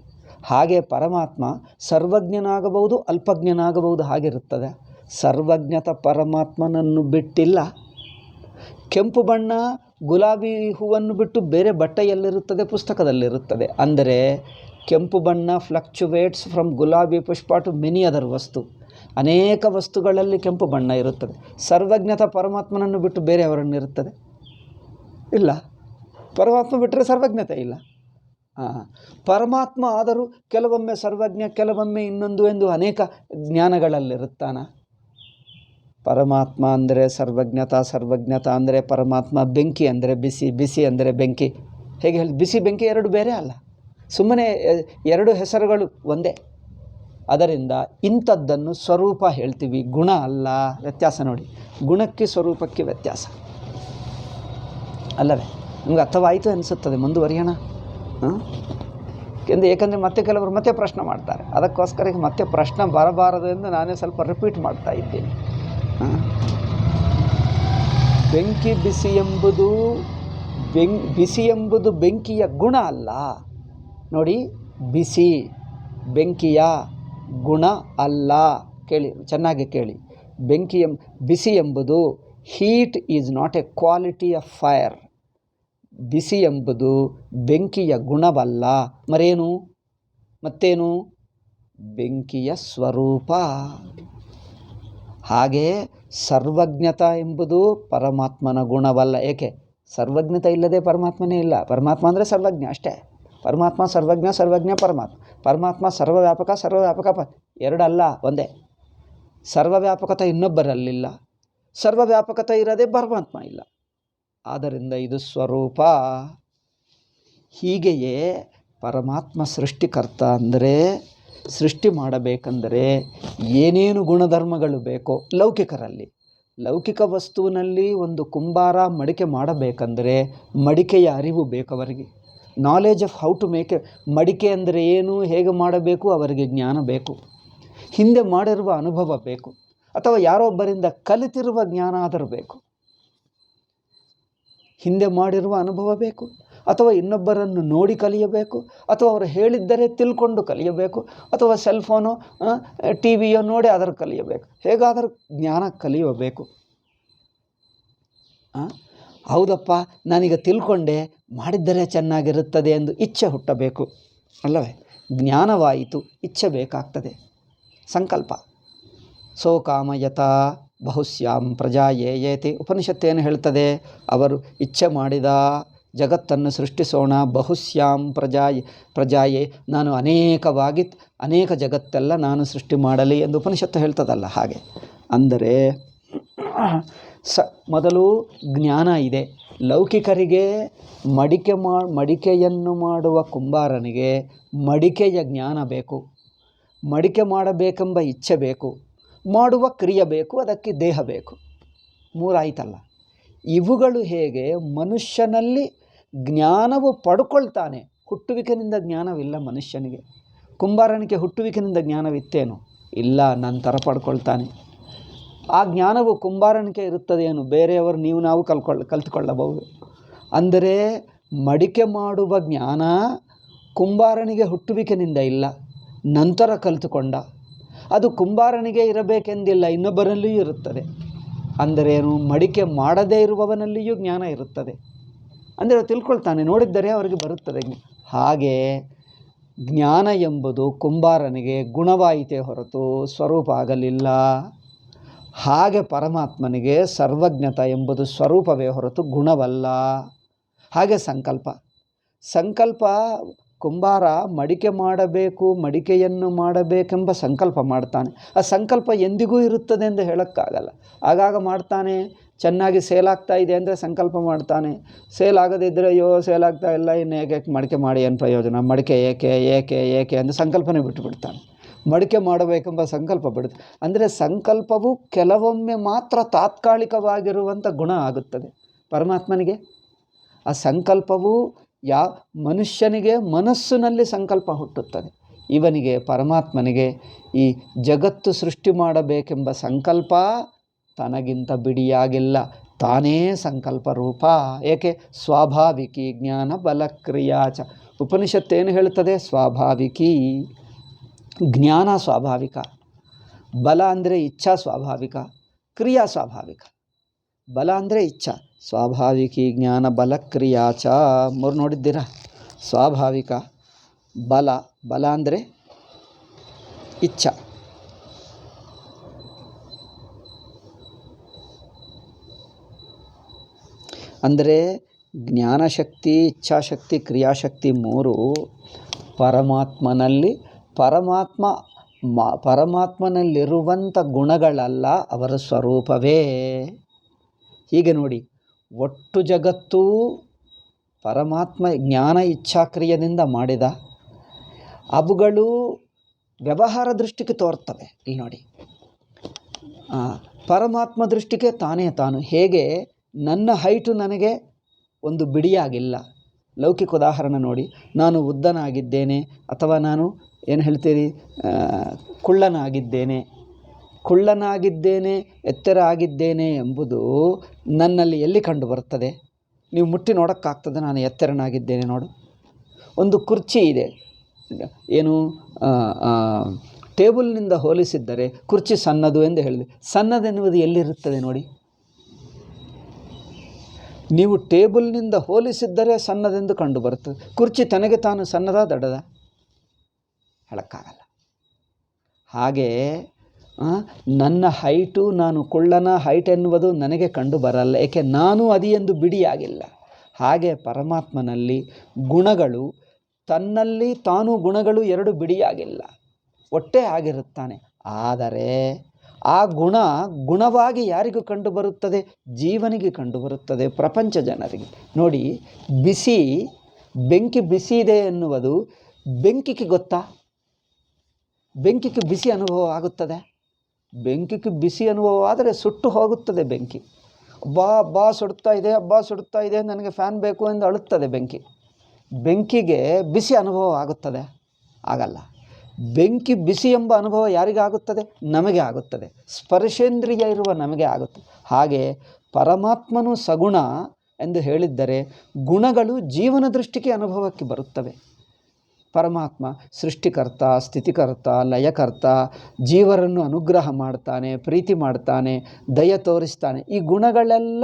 ಹಾಗೆ ಪರಮಾತ್ಮ ಸರ್ವಜ್ಞನಾಗಬಹುದು, ಅಲ್ಪಜ್ಞನಾಗಬಹುದು, ಹಾಗಿರುತ್ತದೆ. ಸರ್ವಜ್ಞತ ಪರಮಾತ್ಮನನ್ನು ಬಿಟ್ಟಿಲ್ಲ. ಕೆಂಪು ಬಣ್ಣ ಗುಲಾಬಿ ಹೂವನ್ನು ಬಿಟ್ಟು ಬೇರೆ ಬಟ್ಟೆಯಲ್ಲಿರುತ್ತದೆ, ಪುಸ್ತಕದಲ್ಲಿರುತ್ತದೆ. ಅಂದರೆ ಕೆಂಪು ಬಣ್ಣ ಫ್ಲಕ್ಚುವೇಟ್ಸ್ ಫ್ರಮ್ ಗುಲಾಬಿ ಪುಷ್ಪ ಟು ಮೆನಿ ಅದರ್ ವಸ್ತು. ಅನೇಕ ವಸ್ತುಗಳಲ್ಲಿ ಕೆಂಪು ಬಣ್ಣ ಇರುತ್ತದೆ. ಸರ್ವಜ್ಞತ ಪರಮಾತ್ಮನನ್ನು ಬಿಟ್ಟು ಬೇರೆಯವರನ್ನಿರುತ್ತದೆ? ಇಲ್ಲ. ಪರಮಾತ್ಮ ಬಿಟ್ಟರೆ ಸರ್ವಜ್ಞತೆ ಇಲ್ಲ. ಪರಮಾತ್ಮ ಆದರೂ ಕೆಲವೊಮ್ಮೆ ಸರ್ವಜ್ಞ, ಕೆಲವೊಮ್ಮೆ ಇನ್ನೊಂದು ಎಂದು ಅನೇಕ ಜ್ಞಾನಗಳಲ್ಲಿರುತ್ತಾನ. ಪರಮಾತ್ಮ ಅಂದರೆ ಸರ್ವಜ್ಞತ ಅಂದರೆ ಪರಮಾತ್ಮ. ಬೆಂಕಿ ಅಂದರೆ ಬಿಸಿ, ಬಿಸಿ ಅಂದರೆ ಬೆಂಕಿ. ಹೇಗೆ ಹೇಳಿ? ಬಿಸಿ ಬೆಂಕಿ ಎರಡು ಬೇರೆ ಅಲ್ಲ, ಸುಮ್ಮನೆ ಎರಡು ಹೆಸರುಗಳು ಒಂದೇ. ಅದರಿಂದ ಇಂಥದ್ದನ್ನು ಸ್ವರೂಪ ಹೇಳ್ತೀವಿ, ಗುಣ ಅಲ್ಲ. ವ್ಯತ್ಯಾಸ ನೋಡಿ, ಗುಣಕ್ಕೆ ಸ್ವರೂಪಕ್ಕೆ ವ್ಯತ್ಯಾಸ ಅಲ್ಲವೇ? ನಿಮ್ಗೆ ಅರ್ಥವಾಯಿತು ಅನಿಸುತ್ತದೆ. ಮುಂದುವರಿಯೋಣ. ಏಕೆಂದರೆ ಮತ್ತೆ ಕೆಲವರು ಮತ್ತೆ ಪ್ರಶ್ನೆ ಮಾಡ್ತಾರೆ. ಅದಕ್ಕೋಸ್ಕರ ಈಗ ಮತ್ತೆ ಪ್ರಶ್ನೆ ಬರಬಾರದು ಎಂದು ನಾನೇ ಸ್ವಲ್ಪ ರಿಪೀಟ್ ಮಾಡ್ತಾ ಇದ್ದೀನಿ. ಬೆಂಕಿ ಬಿಸಿ ಎಂಬುದು ಬೆಂಕಿಯ ಗುಣ ಅಲ್ಲ. ನೋಡಿ, ಬಿಸಿ ಬೆಂಕಿಯ ಗುಣ ಅಲ್ಲ. ಕೇಳಿ, ಚೆನ್ನಾಗಿ ಕೇಳಿ. ಬಿಸಿ ಎಂಬುದು heat is not a quality of fire. ಬಿಸಿ ಎಂಬುದು ಬೆಂಕಿಯ ಗುಣವಲ್ಲ. ಮತ್ತೇನು? ಬೆಂಕಿಯ ಸ್ವರೂಪ. ಹಾಗೆ ಸರ್ವಜ್ಞತ ಎಂಬುದು ಪರಮಾತ್ಮನ ಗುಣವಲ್ಲ. ಏಕೆ? ಸರ್ವಜ್ಞತೆ ಇಲ್ಲದೆ ಪರಮಾತ್ಮನೇ ಇಲ್ಲ. ಪರಮಾತ್ಮ ಅಂದರೆ ಸರ್ವಜ್ಞ ಅಷ್ಟೇ. ಪರಮಾತ್ಮ ಸರ್ವಜ್ಞ ಪರಮಾತ್ಮ ಸರ್ವವ್ಯಾಪಕ ಎರಡಲ್ಲ, ಒಂದೇ. ಸರ್ವವ್ಯಾಪಕತೆ ಇನ್ನೊಬ್ಬರಲ್ಲಿಲ್ಲ, ಸರ್ವವ್ಯಾಪಕತೆ ಇರದೆ ಪರಮಾತ್ಮ ಇಲ್ಲ. ಆದ್ದರಿಂದ ಇದು ಸ್ವರೂಪ. ಹೀಗೆಯೇ ಪರಮಾತ್ಮ ಸೃಷ್ಟಿಕರ್ತ. ಅಂದರೆ ಸೃಷ್ಟಿ ಮಾಡಬೇಕೆಂದರೆ ಏನೇನು ಗುಣಧರ್ಮಗಳು ಬೇಕೋ ಲೌಕಿಕರಲ್ಲಿ, ಲೌಕಿಕ ವಸ್ತುವಿನಲ್ಲಿ ಒಂದು ಕುಂಬಾರ ಮಡಿಕೆ ಮಾಡಬೇಕೆಂದರೆ ಮಡಿಕೆಯ ಅರಿವು ಬೇಕವರಿಗೆ. Knowledge of how to make ಮಡಿಕೆ ಅಂದರೆ ಏನು, ಹೇಗೆ ಮಾಡಬೇಕು, ಅವರಿಗೆ ಜ್ಞಾನ ಬೇಕು. ಹಿಂದೆ ಮಾಡಿರುವ ಅನುಭವ ಬೇಕು, ಅಥವಾ ಯಾರೊಬ್ಬರಿಂದ ಕಲಿತಿರುವ ಜ್ಞಾನ ಆದರೂ ಬೇಕು. ಹಿಂದೆ ಮಾಡಿರುವ ಅನುಭವ ಬೇಕು, ಅಥವಾ ಇನ್ನೊಬ್ಬರನ್ನು ನೋಡಿ ಕಲಿಯಬೇಕು, ಅಥವಾ ಅವರು ಹೇಳಿದ್ದರೆ ತಿಳ್ಕೊಂಡು ಕಲಿಯಬೇಕು, ಅಥವಾ ಸೆಲ್ಫೋನು ಟಿ ವಿಯೋ ನೋಡಿ ಅದರ ಕಲಿಯಬೇಕು. ಹೇಗಾದರೂ ಜ್ಞಾನ ಕಲಿಯಬೇಕು. ಹೌದಪ್ಪ, ನಾನೀಗ ತಿಳ್ಕೊಂಡೆ, ಮಾಡಿದ್ದರೆ ಚೆನ್ನಾಗಿರುತ್ತದೆ ಎಂದು ಇಚ್ಛೆ ಹುಟ್ಟಬೇಕು ಅಲ್ಲವೇ? ಜ್ಞಾನವಾಯಿತು, ಇಚ್ಛೆ ಬೇಕಾಗ್ತದೆ, ಸಂಕಲ್ಪ. ಸೋ ಕಾಮಯತಾ ಬಹುಶ್ಯಾಂ ಪ್ರಜಾಯೇಯೇತಿ. ಉಪನಿಷತ್ತೇನು ಹೇಳ್ತದೆ? ಅವರು ಇಚ್ಛೆ ಮಾಡಿದ ಜಗತ್ತನ್ನು ಸೃಷ್ಟಿಸೋಣ, ಬಹುಶ್ಯಾಂ ಪ್ರಜಾಯೇ, ನಾನು ಅನೇಕ ಜಗತ್ತೆಲ್ಲ ನಾನು ಸೃಷ್ಟಿ ಮಾಡಲಿ ಎಂದು ಉಪನಿಷತ್ತು ಹೇಳ್ತದಲ್ಲ. ಹಾಗೆ ಅಂದರೆ ಮೊದಲು ಜ್ಞಾನ ಇದೆ. ಲೌಕಿಕರಿಗೆ ಮಡಿಕೆಯನ್ನು ಮಾಡುವ ಕುಂಬಾರನಿಗೆ ಮಡಿಕೆಯ ಜ್ಞಾನ ಬೇಕು, ಮಡಿಕೆ ಮಾಡಬೇಕೆಂಬ ಇಚ್ಛೆ ಬೇಕು, ಮಾಡುವ ಕ್ರಿಯೆ ಬೇಕು, ಅದಕ್ಕೆ ದೇಹ ಬೇಕು. ಮೂರಾಯ್ತಲ್ಲ. ಇವುಗಳು ಹೇಗೆ ಮನುಷ್ಯನಲ್ಲಿ ಜ್ಞಾನವು ಪಡ್ಕೊಳ್ತಾನೆ. ಹುಟ್ಟುವಿಕೆನಿಂದ ಜ್ಞಾನವಿಲ್ಲ ಮನುಷ್ಯನಿಗೆ. ಕುಂಬಾರನಿಗೆ ಹುಟ್ಟುವಿಕೆನಿಂದ ಜ್ಞಾನವಿತ್ತೇನು? ಇಲ್ಲ, ನಂತರ ಪಡ್ಕೊಳ್ತಾನೆ. ಆ ಜ್ಞಾನವು ಕುಂಬಾರನಿಗೆ ಇರುತ್ತದೇನು? ಬೇರೆಯವರು ನಾವು ಕಲ್ತುಕೊಳ್ಳಬಹುದು. ಅಂದರೆ ಮಡಿಕೆ ಮಾಡುವ ಜ್ಞಾನ ಕುಂಬಾರನಿಗೆ ಹುಟ್ಟುವಿಕೆನಿಂದ ಇಲ್ಲ, ನಂತರ ಕಲಿತುಕೊಂಡ. ಅದು ಕುಂಬಾರನಿಗೆ ಇರಬೇಕೆಂದಿಲ್ಲ, ಇನ್ನೊಬ್ಬರಲ್ಲಿಯೂ ಇರುತ್ತದೆ. ಅಂದರೇನು? ಮಡಿಕೆ ಮಾಡದೇ ಇರುವವನಲ್ಲಿಯೂ ಜ್ಞಾನ ಇರುತ್ತದೆ. ಅಂದರೆ ತಿಳ್ಕೊಳ್ತಾನೆ, ನೋಡಿದ್ದರೆ ಅವರಿಗೆ ಬರುತ್ತದೆ. ಹಾಗೆ ಜ್ಞಾನ ಎಂಬುದು ಕುಂಬಾರನಿಗೆ ಗುಣವಾಯಿತೇ ಹೊರತು ಸ್ವರೂಪ ಆಗಲಿಲ್ಲ. ಹಾಗೆ ಪರಮಾತ್ಮನಿಗೆ ಸರ್ವಜ್ಞತ ಎಂಬುದು ಸ್ವರೂಪವೇ ಹೊರತು ಗುಣವಲ್ಲ. ಹಾಗೆ ಸಂಕಲ್ಪ ಕುಂಬಾರ ಮಡಿಕೆ ಮಾಡಬೇಕು, ಮಡಿಕೆಯನ್ನು ಮಾಡಬೇಕೆಂಬ ಸಂಕಲ್ಪ ಮಾಡ್ತಾನೆ. ಆ ಸಂಕಲ್ಪ ಎಂದಿಗೂ ಇರುತ್ತದೆ ಎಂದು ಹೇಳೋಕ್ಕಾಗಲ್ಲ. ಆಗಾಗ ಮಾಡ್ತಾನೆ. ಚೆನ್ನಾಗಿ ಸೇಲಾಗ್ತಾ ಇದೆ ಅಂದರೆ ಸಂಕಲ್ಪ ಮಾಡ್ತಾನೆ. ಸೇಲ್ ಆಗದಿದ್ದರೆ ಅಯ್ಯೋ ಸೇಲಾಗ್ತಾ ಇಲ್ಲ, ಇನ್ನು ಏಕೆ ಮಡಿಕೆ ಮಾಡಿ ಏನು ಪ್ರಯೋಜನ, ಮಡಿಕೆ ಏಕೆ ಎಂದು ಸಂಕಲ್ಪನೆ ಬಿಟ್ಟುಬಿಡ್ತಾನೆ. ಮಡಿಕೆ ಮಾಡಬೇಕೆಂಬ ಸಂಕಲ್ಪ ಬಿಡುತ್ತೆ. ಅಂದರೆ ಸಂಕಲ್ಪವು ಕೆಲವೊಮ್ಮೆ ಮಾತ್ರ ತಾತ್ಕಾಲಿಕವಾಗಿರುವಂಥ ಗುಣ ಆಗುತ್ತದೆ. ಪರಮಾತ್ಮನಿಗೆ ಆ ಸಂಕಲ್ಪವು ಮನುಷ್ಯನಿಗೆ ಮನಸ್ಸಿನಲ್ಲಿ ಸಂಕಲ್ಪ ಹುಟ್ಟುತ್ತದೆ. ಇವನಿಗೆ ಪರಮಾತ್ಮನಿಗೆ ಈ ಜಗತ್ತು ಸೃಷ್ಟಿ ಮಾಡಬೇಕೆಂಬ ಸಂಕಲ್ಪ ತನಗಿಂತ ಬಿಡಿಯಾಗಿಲ್ಲ. ತಾನೇ ಸಂಕಲ್ಪ ರೂಪ. ಏಕೆ? ಸ್ವಾಭಾವಿಕಿ ಜ್ಞಾನ ಬಲಕ್ರಿಯಾಚ. ಉಪನಿಷತ್ತೇನು ಹೇಳುತ್ತದೆ? ಸ್ವಾಭಾವಿಕಿ ಜ್ಞಾನ ಸ್ವಾಭಾವಿಕ, ಬಲ ಅಂದರೆ ಇಚ್ಛಾ ಸ್ವಾಭಾವಿಕ, ಕ್ರಿಯಾ ಸ್ವಾಭಾವಿಕ. ಬಲ ಅಂದರೆ ಇಚ್ಛಾ, ಸ್ವಾಭಾವಿಕಿ ಜ್ಞಾನ ಬಲಕ್ರಿಯಾಚ. ಮೂರು ನೋಡಿದ್ದೀರಾ? ಸ್ವಾಭಾವಿಕ, ಬಲ ಅಂದರೆ ಇಚ್ಛಾ, ಅಂದರೆ ಜ್ಞಾನಶಕ್ತಿ, ಇಚ್ಛಾಶಕ್ತಿ, ಕ್ರಿಯಾಶಕ್ತಿ ಮೂರು ಪರಮಾತ್ಮನಲ್ಲಿರುವಂಥ ಗುಣಗಳಲ್ಲ, ಅವರ ಸ್ವರೂಪವೇ. ಹೀಗೆ ನೋಡಿ, ಒಟ್ಟು ಜಗತ್ತು ಪರಮಾತ್ಮ ಜ್ಞಾನ ಇಚ್ಛಾಕ್ರಿಯದಿಂದ ಮಾಡಿದ. ಅವುಗಳು ವ್ಯವಹಾರ ದೃಷ್ಟಿಗೆ ತೋರ್ತವೆ. ಇಲ್ಲಿ ನೋಡಿ, ಪರಮಾತ್ಮ ದೃಷ್ಟಿಗೆ ತಾನು. ಹೇಗೆ ನನ್ನ ಹೈಟು ನನಗೆ ಒಂದು ಬಿಡಿಯಾಗಿಲ್ಲ. ಲೌಕಿಕ ಉದಾಹರಣೆ ನೋಡಿ, ನಾನು ಉದ್ದನಾಗಿದ್ದೇನೆ, ಅಥವಾ ನಾನು ಏನು ಹೇಳ್ತೀರಿ, ಕುಳ್ಳನಾಗಿದ್ದೇನೆ, ಎತ್ತರ ಆಗಿದ್ದೇನೆ ಎಂಬುದು ನನ್ನಲ್ಲಿ ಎಲ್ಲಿ ಕಂಡು ಬರುತ್ತದೆ? ನೀವು ಮುಟ್ಟಿ ನೋಡೋಕ್ಕಾಗ್ತದೆ ನಾನು ಎತ್ತರನಾಗಿದ್ದೇನೆ? ನೋಡು, ಒಂದು ಕುರ್ಚಿ ಇದೆ, ಏನು ಟೇಬಲ್ನಿಂದ ಹೋಲಿಸಿದ್ದರೆ ಕುರ್ಚಿ ಸಣ್ಣದು ಎಂದು ಹೇಳಿದೆ. ಸಣ್ಣದೆನ್ನುವುದು ಎಲ್ಲಿರುತ್ತದೆ ನೋಡಿ? ನೀವು ಟೇಬಲ್ನಿಂದ ಹೋಲಿಸಿದ್ದರೆ ಸಣ್ಣದೆಂದು ಕಂಡು ಬರುತ್ತದೆ. ಕುರ್ಚಿ ತನಗೆ ತಾನು ಸಣ್ಣದ ದೊಡ್ಡದ? ಹೇಳೋಕ್ಕಾಗಲ್ಲ. ಹಾಗೆ ನನ್ನ ಹೈಟು, ನಾನು ಕುಳ್ಳನ ಹೈಟ್ ಎನ್ನುವುದು ನನಗೆ ಕಂಡು ಬರಲ್ಲ. ಏಕೆ? ನಾನು ಅದು ಎಂದು ಬಿಡಿಯಾಗಿಲ್ಲ. ಹಾಗೆ ಪರಮಾತ್ಮನಲ್ಲಿ ಗುಣಗಳು, ತನ್ನಲ್ಲಿ ತಾನು ಗುಣಗಳು ಎರಡು ಬಿಡಿಯಾಗಿಲ್ಲ, ಒಟ್ಟೇ ಆಗಿರುತ್ತಾನೆ. ಆದರೆ ಆ ಗುಣವಾಗಿ ಯಾರಿಗೂ ಕಂಡು ಬರುತ್ತದೆ? ಜೀವನಿಗೆ ಕಂಡು ಬರುತ್ತದೆ, ಪ್ರಪಂಚ ಜನರಿಗೆ. ನೋಡಿ, ಬೆಂಕಿ ಬಿಸಿ ಇದೆ ಎನ್ನುವುದು ಬೆಂಕಿಗೆ ಗೊತ್ತಾ? ಬೆಂಕಿಗೆ ಬಿಸಿ ಅನುಭವ ಆಗುತ್ತದೆ? ಬೆಂಕಿಗೆ ಬಿಸಿ ಅನುಭವ ಆದರೆ ಸುಟ್ಟು ಹೋಗುತ್ತದೆ ಬೆಂಕಿ. ಅಬ್ಬಾ ಸುಡುತ್ತಾ ಇದೆ, ನನಗೆ ಫ್ಯಾನ್ ಬೇಕು ಎಂದು ಅಳುತ್ತದೆ ಬೆಂಕಿ. ಬೆಂಕಿಗೆ ಬಿಸಿ ಅನುಭವ ಆಗುತ್ತದೆ? ಆಗಲ್ಲ. ಬೆಂಕಿ ಬಿಸಿ ಎಂಬ ಅನುಭವ ಯಾರಿಗಾಗುತ್ತದೆ? ನಮಗೆ ಆಗುತ್ತದೆ. ಸ್ಪರ್ಶೇಂದ್ರಿಯ ಇರುವ ನಮಗೆ ಆಗುತ್ತದೆ. ಹಾಗೆ ಪರಮಾತ್ಮನು ಸಗುಣ ಎಂದು ಹೇಳಿದ್ದರೆ ಗುಣಗಳು ಜೀವನ ದೃಷ್ಟಿಗೆ ಅನುಭವಕ್ಕೆ ಬರುತ್ತವೆ. ಪರಮಾತ್ಮ ಸೃಷ್ಟಿಕರ್ತ, ಸ್ಥಿತಿಕರ್ತ, ಲಯಕರ್ತ, ಜೀವರನ್ನು ಅನುಗ್ರಹ ಮಾಡ್ತಾನೆ, ಪ್ರೀತಿ ಮಾಡ್ತಾನೆ, ದಯ ತೋರಿಸ್ತಾನೆ. ಈ ಗುಣಗಳೆಲ್ಲ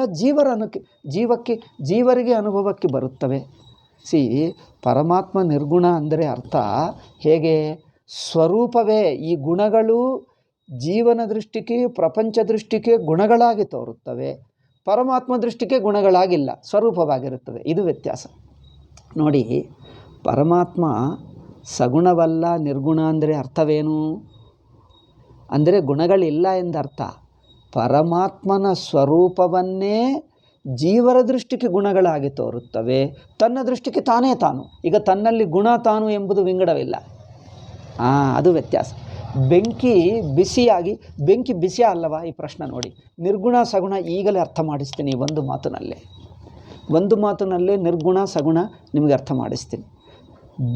ಜೀವರಿಗೆ ಅನುಭವಕ್ಕೆ ಬರುತ್ತವೆ. ಪರಮಾತ್ಮ ನಿರ್ಗುಣ ಅಂದರೆ ಅರ್ಥ ಹೇಗೆ? ಸ್ವರೂಪವೇ. ಈ ಗುಣಗಳು ಜೀವನ ದೃಷ್ಟಿಗೆ, ಪ್ರಪಂಚ ದೃಷ್ಟಿಗೆ ಗುಣಗಳಾಗಿ ತೋರುತ್ತವೆ. ಪರಮಾತ್ಮ ದೃಷ್ಟಿಗೆ ಗುಣಗಳಾಗಿಲ್ಲ, ಸ್ವರೂಪವಾಗಿರುತ್ತದೆ. ಇದು ವ್ಯತ್ಯಾಸ ನೋಡಿ. ಪರಮಾತ್ಮ ಸಗುಣವಲ್ಲ, ನಿರ್ಗುಣ ಅಂದರೆ ಅರ್ಥವೇನು? ಅಂದರೆ ಗುಣಗಳಿಲ್ಲ ಎಂದರ್ಥ. ಪರಮಾತ್ಮನ ಸ್ವರೂಪವನ್ನೇ ಜೀವರ ದೃಷ್ಟಿಗೆ ಗುಣಗಳಾಗಿ ತೋರುತ್ತವೆ, ತನ್ನ ದೃಷ್ಟಿಗೆ ತಾನೇ ತಾನು. ಈಗ ತನ್ನಲ್ಲಿ ಗುಣ ತಾನು ಎಂಬುದು ವಿಂಗಡವಿಲ್ಲ. ಅದು ವ್ಯತ್ಯಾಸ. ಬೆಂಕಿ ಬಿಸಿಯಾಗಿ, ಬೆಂಕಿ ಬಿಸಿ ಅಲ್ಲವಾ? ಈ ಪ್ರಶ್ನೆ ನೋಡಿ. ನಿರ್ಗುಣ ಸಗುಣ ಈಗಲೇ ಅರ್ಥ ಮಾಡಿಸ್ತೀನಿ. ಒಂದು ಮಾತಿನಲ್ಲೇ ನಿರ್ಗುಣ ಸಗುಣ ನಿಮಗೆ ಅರ್ಥ ಮಾಡಿಸ್ತೀನಿ.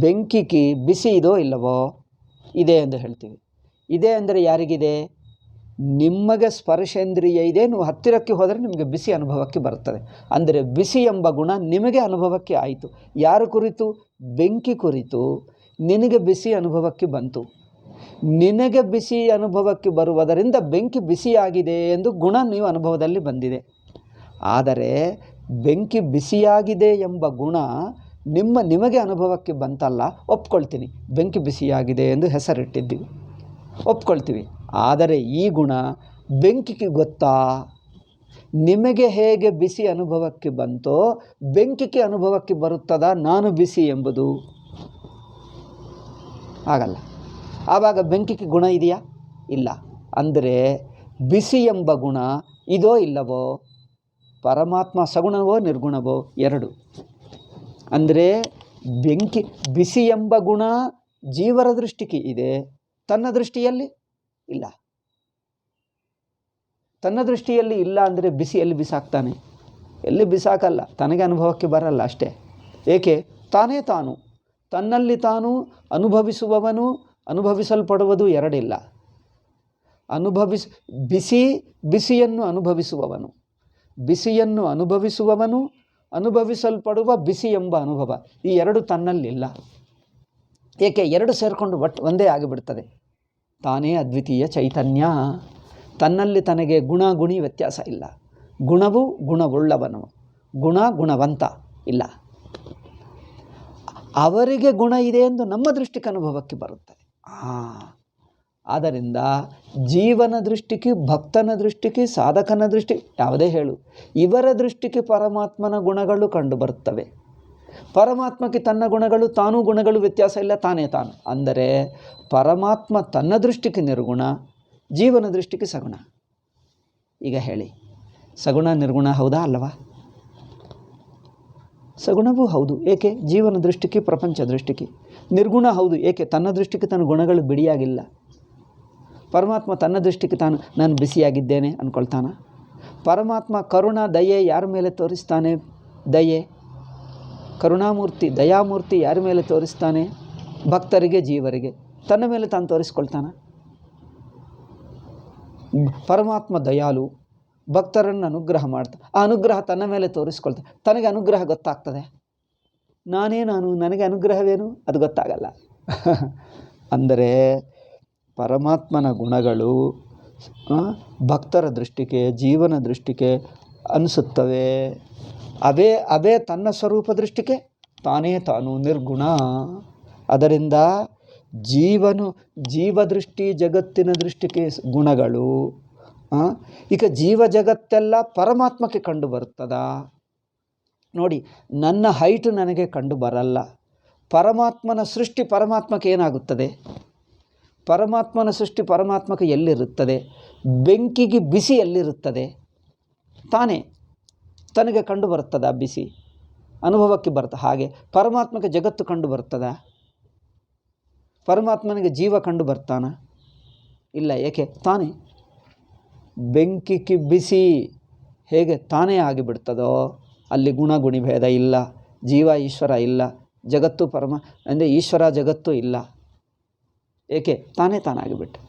ಬೆಂಕಿಗೆ ಬಿಸಿ ಇದೋ ಇಲ್ಲವೋ? ಇದೆ ಎಂದು ಹೇಳ್ತೀವಿ. ಇದೆ ಅಂದರೆ ಯಾರಿಗಿದೆ? ನಿಮಗೆ ಸ್ಪರ್ಶೇಂದ್ರಿಯ ಇದೆ, ನೀವು ಹತ್ತಿರಕ್ಕೆ ಹೋದರೆ ನಿಮಗೆ ಬಿಸಿ ಅನುಭವಕ್ಕೆ ಬರುತ್ತದೆ. ಅಂದರೆ ಬಿಸಿ ಎಂಬ ಗುಣ ನಿಮಗೆ ಅನುಭವಕ್ಕೆ ಆಯಿತು. ಯಾರು ಕುರಿತು? ಬೆಂಕಿ ಕುರಿತು. ನಿನಗೆ ಬಿಸಿ ಅನುಭವಕ್ಕೆ ಬಂತು. ನಿನಗೆ ಬಿಸಿ ಅನುಭವಕ್ಕೆ ಬರುವುದರಿಂದ ಬೆಂಕಿ ಬಿಸಿಯಾಗಿದೆ ಎಂದು ಗುಣ ನೀವು ಅನುಭವದಲ್ಲಿ ಬಂದಿದೆ. ಆದರೆ ಬೆಂಕಿ ಬಿಸಿಯಾಗಿದೆ ಎಂಬ ಗುಣ ನಿಮಗೆ ಅನುಭವಕ್ಕೆ ಬಂತಲ್ಲ, ಒಪ್ಕೊಳ್ತೀನಿ. ಬೆಂಕಿ ಬಿಸಿಯಾಗಿದೆ ಎಂದು ಹೆಸರಿಟ್ಟಿದ್ದೀವಿ, ಒಪ್ಕೊಳ್ತೀವಿ. ಆದರೆ ಈ ಗುಣ ಬೆಂಕಿಗೆ ಗೊತ್ತಾ? ನಿಮಗೆ ಹೇಗೆ ಬಿಸಿ ಅನುಭವಕ್ಕೆ ಬಂತೋ ಬೆಂಕಿಗೆ ಅನುಭವಕ್ಕೆ ಬರುತ್ತದಾ ನಾನು ಬಿಸಿ ಎಂಬುದು? ಆಗಲ್ಲ. ಆವಾಗ ಬೆಂಕಿಗೆ ಗುಣ ಇದೆಯಾ? ಇಲ್ಲ. ಅಂದರೆ ಬಿಸಿ ಎಂಬ ಗುಣ ಇದೋ ಇಲ್ಲವೋ? ಪರಮಾತ್ಮ ಸಗುಣವೋ ನಿರ್ಗುಣವೋ? ಎರಡು. ಅಂದರೆ ಬಿಸಿ ಎಂಬ ಗುಣ ಜೀವರ ದೃಷ್ಟಿಗೆ ಇದೆ, ತನ್ನ ದೃಷ್ಟಿಯಲ್ಲಿ ಇಲ್ಲ. ತನ್ನ ದೃಷ್ಟಿಯಲ್ಲಿ ಇಲ್ಲ ಅಂದರೆ ಬಿಸಿ ಎಲ್ಲಿ ಬಿಸಾಕ್ತಾನೆ? ಎಲ್ಲಿ ಬಿಸಾಕಲ್ಲ, ತನಗೆ ಅನುಭವಕ್ಕೆ ಬರಲ್ಲ ಅಷ್ಟೇ. ಏಕೆ? ತಾನೇ ತಾನು. ತನ್ನಲ್ಲಿ ತಾನು ಅನುಭವಿಸುವವನು, ಅನುಭವಿಸಲ್ಪಡುವುದು ಎರಡಿಲ್ಲ. ಬಿಸಿಯನ್ನು ಅನುಭವಿಸುವವನು, ಅನುಭವಿಸಲ್ಪಡುವ ಬಿಸಿ ಎಂಬ ಅನುಭವ, ಈ ಎರಡು ತನ್ನಲ್ಲಿಲ್ಲ. ಏಕೆ? ಎರಡು ಸೇರಿಕೊಂಡು ಒಂದೇ ಆಗಿಬಿಡ್ತದೆ. ತಾನೇ ಅದ್ವಿತೀಯ ಚೈತನ್ಯ. ತನ್ನಲ್ಲಿ ತನಗೆ ಗುಣಗುಣಿ ವ್ಯತ್ಯಾಸ ಇಲ್ಲ. ಗುಣವು ಗುಣವುಳ್ಳವನು, ಗುಣವಂತ ಇಲ್ಲ. ಅವರಿಗೆ ಗುಣ ಇದೆ ಎಂದು ನಮ್ಮ ದೃಷ್ಟಿಗೆ ಅನುಭವಕ್ಕೆ ಬರುತ್ತದೆ. ಆದ್ದರಿಂದ ಜೀವನ ದೃಷ್ಟಿಗೆ, ಭಕ್ತನ ದೃಷ್ಟಿಗೆ, ಸಾಧಕನ ದೃಷ್ಟಿ ಯಾವುದೇ ಹೇಳು, ಇವರ ದೃಷ್ಟಿಗೆ ಪರಮಾತ್ಮನ ಗುಣಗಳು ಕಂಡು ಬರುತ್ತವೆ. ಪರಮಾತ್ಮಕ್ಕೆ ತನ್ನ ಗುಣಗಳು, ತಾನೂ ಗುಣಗಳು ವ್ಯತ್ಯಾಸ ಇಲ್ಲ, ತಾನೇ ತಾನು. ಅಂದರೆ ಪರಮಾತ್ಮ ತನ್ನ ದೃಷ್ಟಿಗೆ ನಿರ್ಗುಣ, ಜೀವನ ದೃಷ್ಟಿಗೆ ಸಗುಣ. ಈಗ ಹೇಳಿ, ಸಗುಣ ನಿರ್ಗುಣ ಹೌದಾ ಅಲ್ಲವಾ? ಸಗುಣವೂ ಹೌದು. ಏಕೆ? ಜೀವನ ದೃಷ್ಟಿಗೆ, ಪ್ರಪಂಚ ದೃಷ್ಟಿಗೆ. ನಿರ್ಗುಣ ಹೌದು. ಏಕೆ? ತನ್ನ ದೃಷ್ಟಿಗೆ ತನ್ನ ಗುಣಗಳು ಬಿಡಿಯಾಗಿಲ್ಲ. ಪರಮಾತ್ಮ ತನ್ನ ದೃಷ್ಟಿಗೆ ನಾನು ಬಿಸಿಯಾಗಿದ್ದೇನೆ ಅಂದ್ಕೊಳ್ತಾನ? ಪರಮಾತ್ಮ ಕರುಣ, ದಯೆ ಯಾರ ಮೇಲೆ ತೋರಿಸ್ತಾನೆ? ದಯೆ, ಕರುಣಾಮೂರ್ತಿ, ದಯಾಮೂರ್ತಿ ಯಾರ ಮೇಲೆ ತೋರಿಸ್ತಾನೆ? ಭಕ್ತರಿಗೆ, ಜೀವರಿಗೆ. ತನ್ನ ಮೇಲೆ ತಾನು ತೋರಿಸ್ಕೊಳ್ತಾನ? ಪರಮಾತ್ಮ ದಯಾಲು, ಭಕ್ತರನ್ನು ಅನುಗ್ರಹ ಮಾಡ್ತಾ, ಆ ಅನುಗ್ರಹ ತನ್ನ ಮೇಲೆ ತೋರಿಸ್ಕೊಳ್ತಾನೆ. ತನಗೆ ಅನುಗ್ರಹ ಗೊತ್ತಾಗ್ತದೆ? ನನಗೆ ಅನುಗ್ರಹವೇನು? ಅದು ಗೊತ್ತಾಗಲ್ಲ. ಅಂದರೆ ಪರಮಾತ್ಮನ ಗುಣಗಳು ಭಕ್ತರ ದೃಷ್ಟಿಗೆ, ಜೀವನ ದೃಷ್ಟಿಗೆ ಅನಿಸುತ್ತವೆ. ಅವೇ ತನ್ನ ಸ್ವರೂಪ ದೃಷ್ಟಿಗೆ ತಾನೇ ತಾನು ನಿರ್ಗುಣ. ಅದರಿಂದ ಜೀವದೃಷ್ಟಿ, ಜಗತ್ತಿನ ದೃಷ್ಟಿಗೆ ಗುಣಗಳು. ಈಗ ಜೀವ ಜಗತ್ತೆಲ್ಲ ಪರಮಾತ್ಮಕ್ಕೆ ಕಂಡು ಬರುತ್ತದಾ? ನೋಡಿ, ನನ್ನ ಹೈಟು ನನಗೆ ಕಂಡು ಬರಲ್ಲ. ಪರಮಾತ್ಮನ ಸೃಷ್ಟಿ ಪರಮಾತ್ಮಕ್ಕೆ ಏನಾಗುತ್ತದೆ? ಪರಮಾತ್ಮನ ಸೃಷ್ಟಿ ಪರಮಾತ್ಮಕ್ಕೆ ಎಲ್ಲಿರುತ್ತದೆ? ಬೆಂಕಿಗೆ ಬಿಸಿ ಎಲ್ಲಿರುತ್ತದೆ? ತಾನೇ ತನಗೆ ಕಂಡು ಬರುತ್ತದ ಬಿಸಿ, ಅನುಭವಕ್ಕೆ ಬರ್ತದೆ. ಹಾಗೆ ಪರಮಾತ್ಮಕ್ಕೆ ಜಗತ್ತು ಕಂಡು ಬರ್ತದ? ಪರಮಾತ್ಮನಿಗೆ ಜೀವ ಕಂಡು ಬರ್ತಾನ? ಇಲ್ಲ. ಏಕೆ? ತಾನೇ. ಬೆಂಕಿಗೆ ಬಿಸಿ ಹೇಗೆ ತಾನೇ ಆಗಿಬಿಡ್ತದೋ ಅಲ್ಲಿ ಗುಣಗುಣಿ ಭೇದ ಇಲ್ಲ, ಜೀವ ಈಶ್ವರ ಇಲ್ಲ, ಜಗತ್ತು ಅಂದರೆ ಈಶ್ವರ ಜಗತ್ತು ಇಲ್ಲ. ಏಕೆ? ತಾನೇ ತಾನಾಗಿಬಿಟ್ಟು.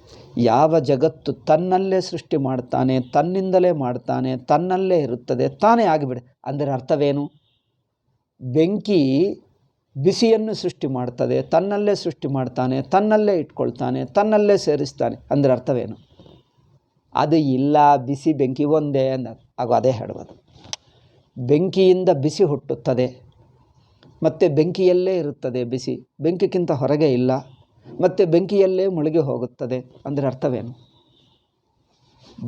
ಯಾವ ಜಗತ್ತು ತನ್ನಲ್ಲೇ ಸೃಷ್ಟಿ ಮಾಡ್ತಾನೆ, ತನ್ನಿಂದಲೇ ಮಾಡ್ತಾನೆ, ತನ್ನಲ್ಲೇ ಇರುತ್ತದೆ, ತಾನೇ ಆಗಿಬಿಡೆ. ಅಂದರೆ ಅರ್ಥವೇನು? ಬೆಂಕಿ ಬಿಸಿಯನ್ನು ಸೃಷ್ಟಿ ಮಾಡ್ತದೆ, ತನ್ನಲ್ಲೇ ಸೃಷ್ಟಿ ಮಾಡ್ತಾನೆ, ತನ್ನಲ್ಲೇ ಇಟ್ಕೊಳ್ತಾನೆ, ತನ್ನಲ್ಲೇ ಸೇರಿಸ್ತಾನೆ. ಅಂದರೆ ಅರ್ಥವೇನು? ಅದು ಇಲ್ಲ, ಬಿಸಿ ಬೆಂಕಿ ಒಂದೇ ಅಂದ. ಹಾಗೂ ಅದೇ ಹೇಳುವುದು. ಬೆಂಕಿಯಿಂದ ಬಿಸಿ ಹುಟ್ಟುತ್ತದೆ, ಮತ್ತು ಬೆಂಕಿಯಲ್ಲೇ ಇರುತ್ತದೆ ಬಿಸಿ, ಬೆಂಕಿಗಿಂತ ಹೊರಗೆ ಇಲ್ಲ, ಮತ್ತು ಬೆಂಕಿಯಲ್ಲೇ ಮುಳುಗಿ ಹೋಗುತ್ತದೆ. ಅಂದರೆ ಅರ್ಥವೇನು?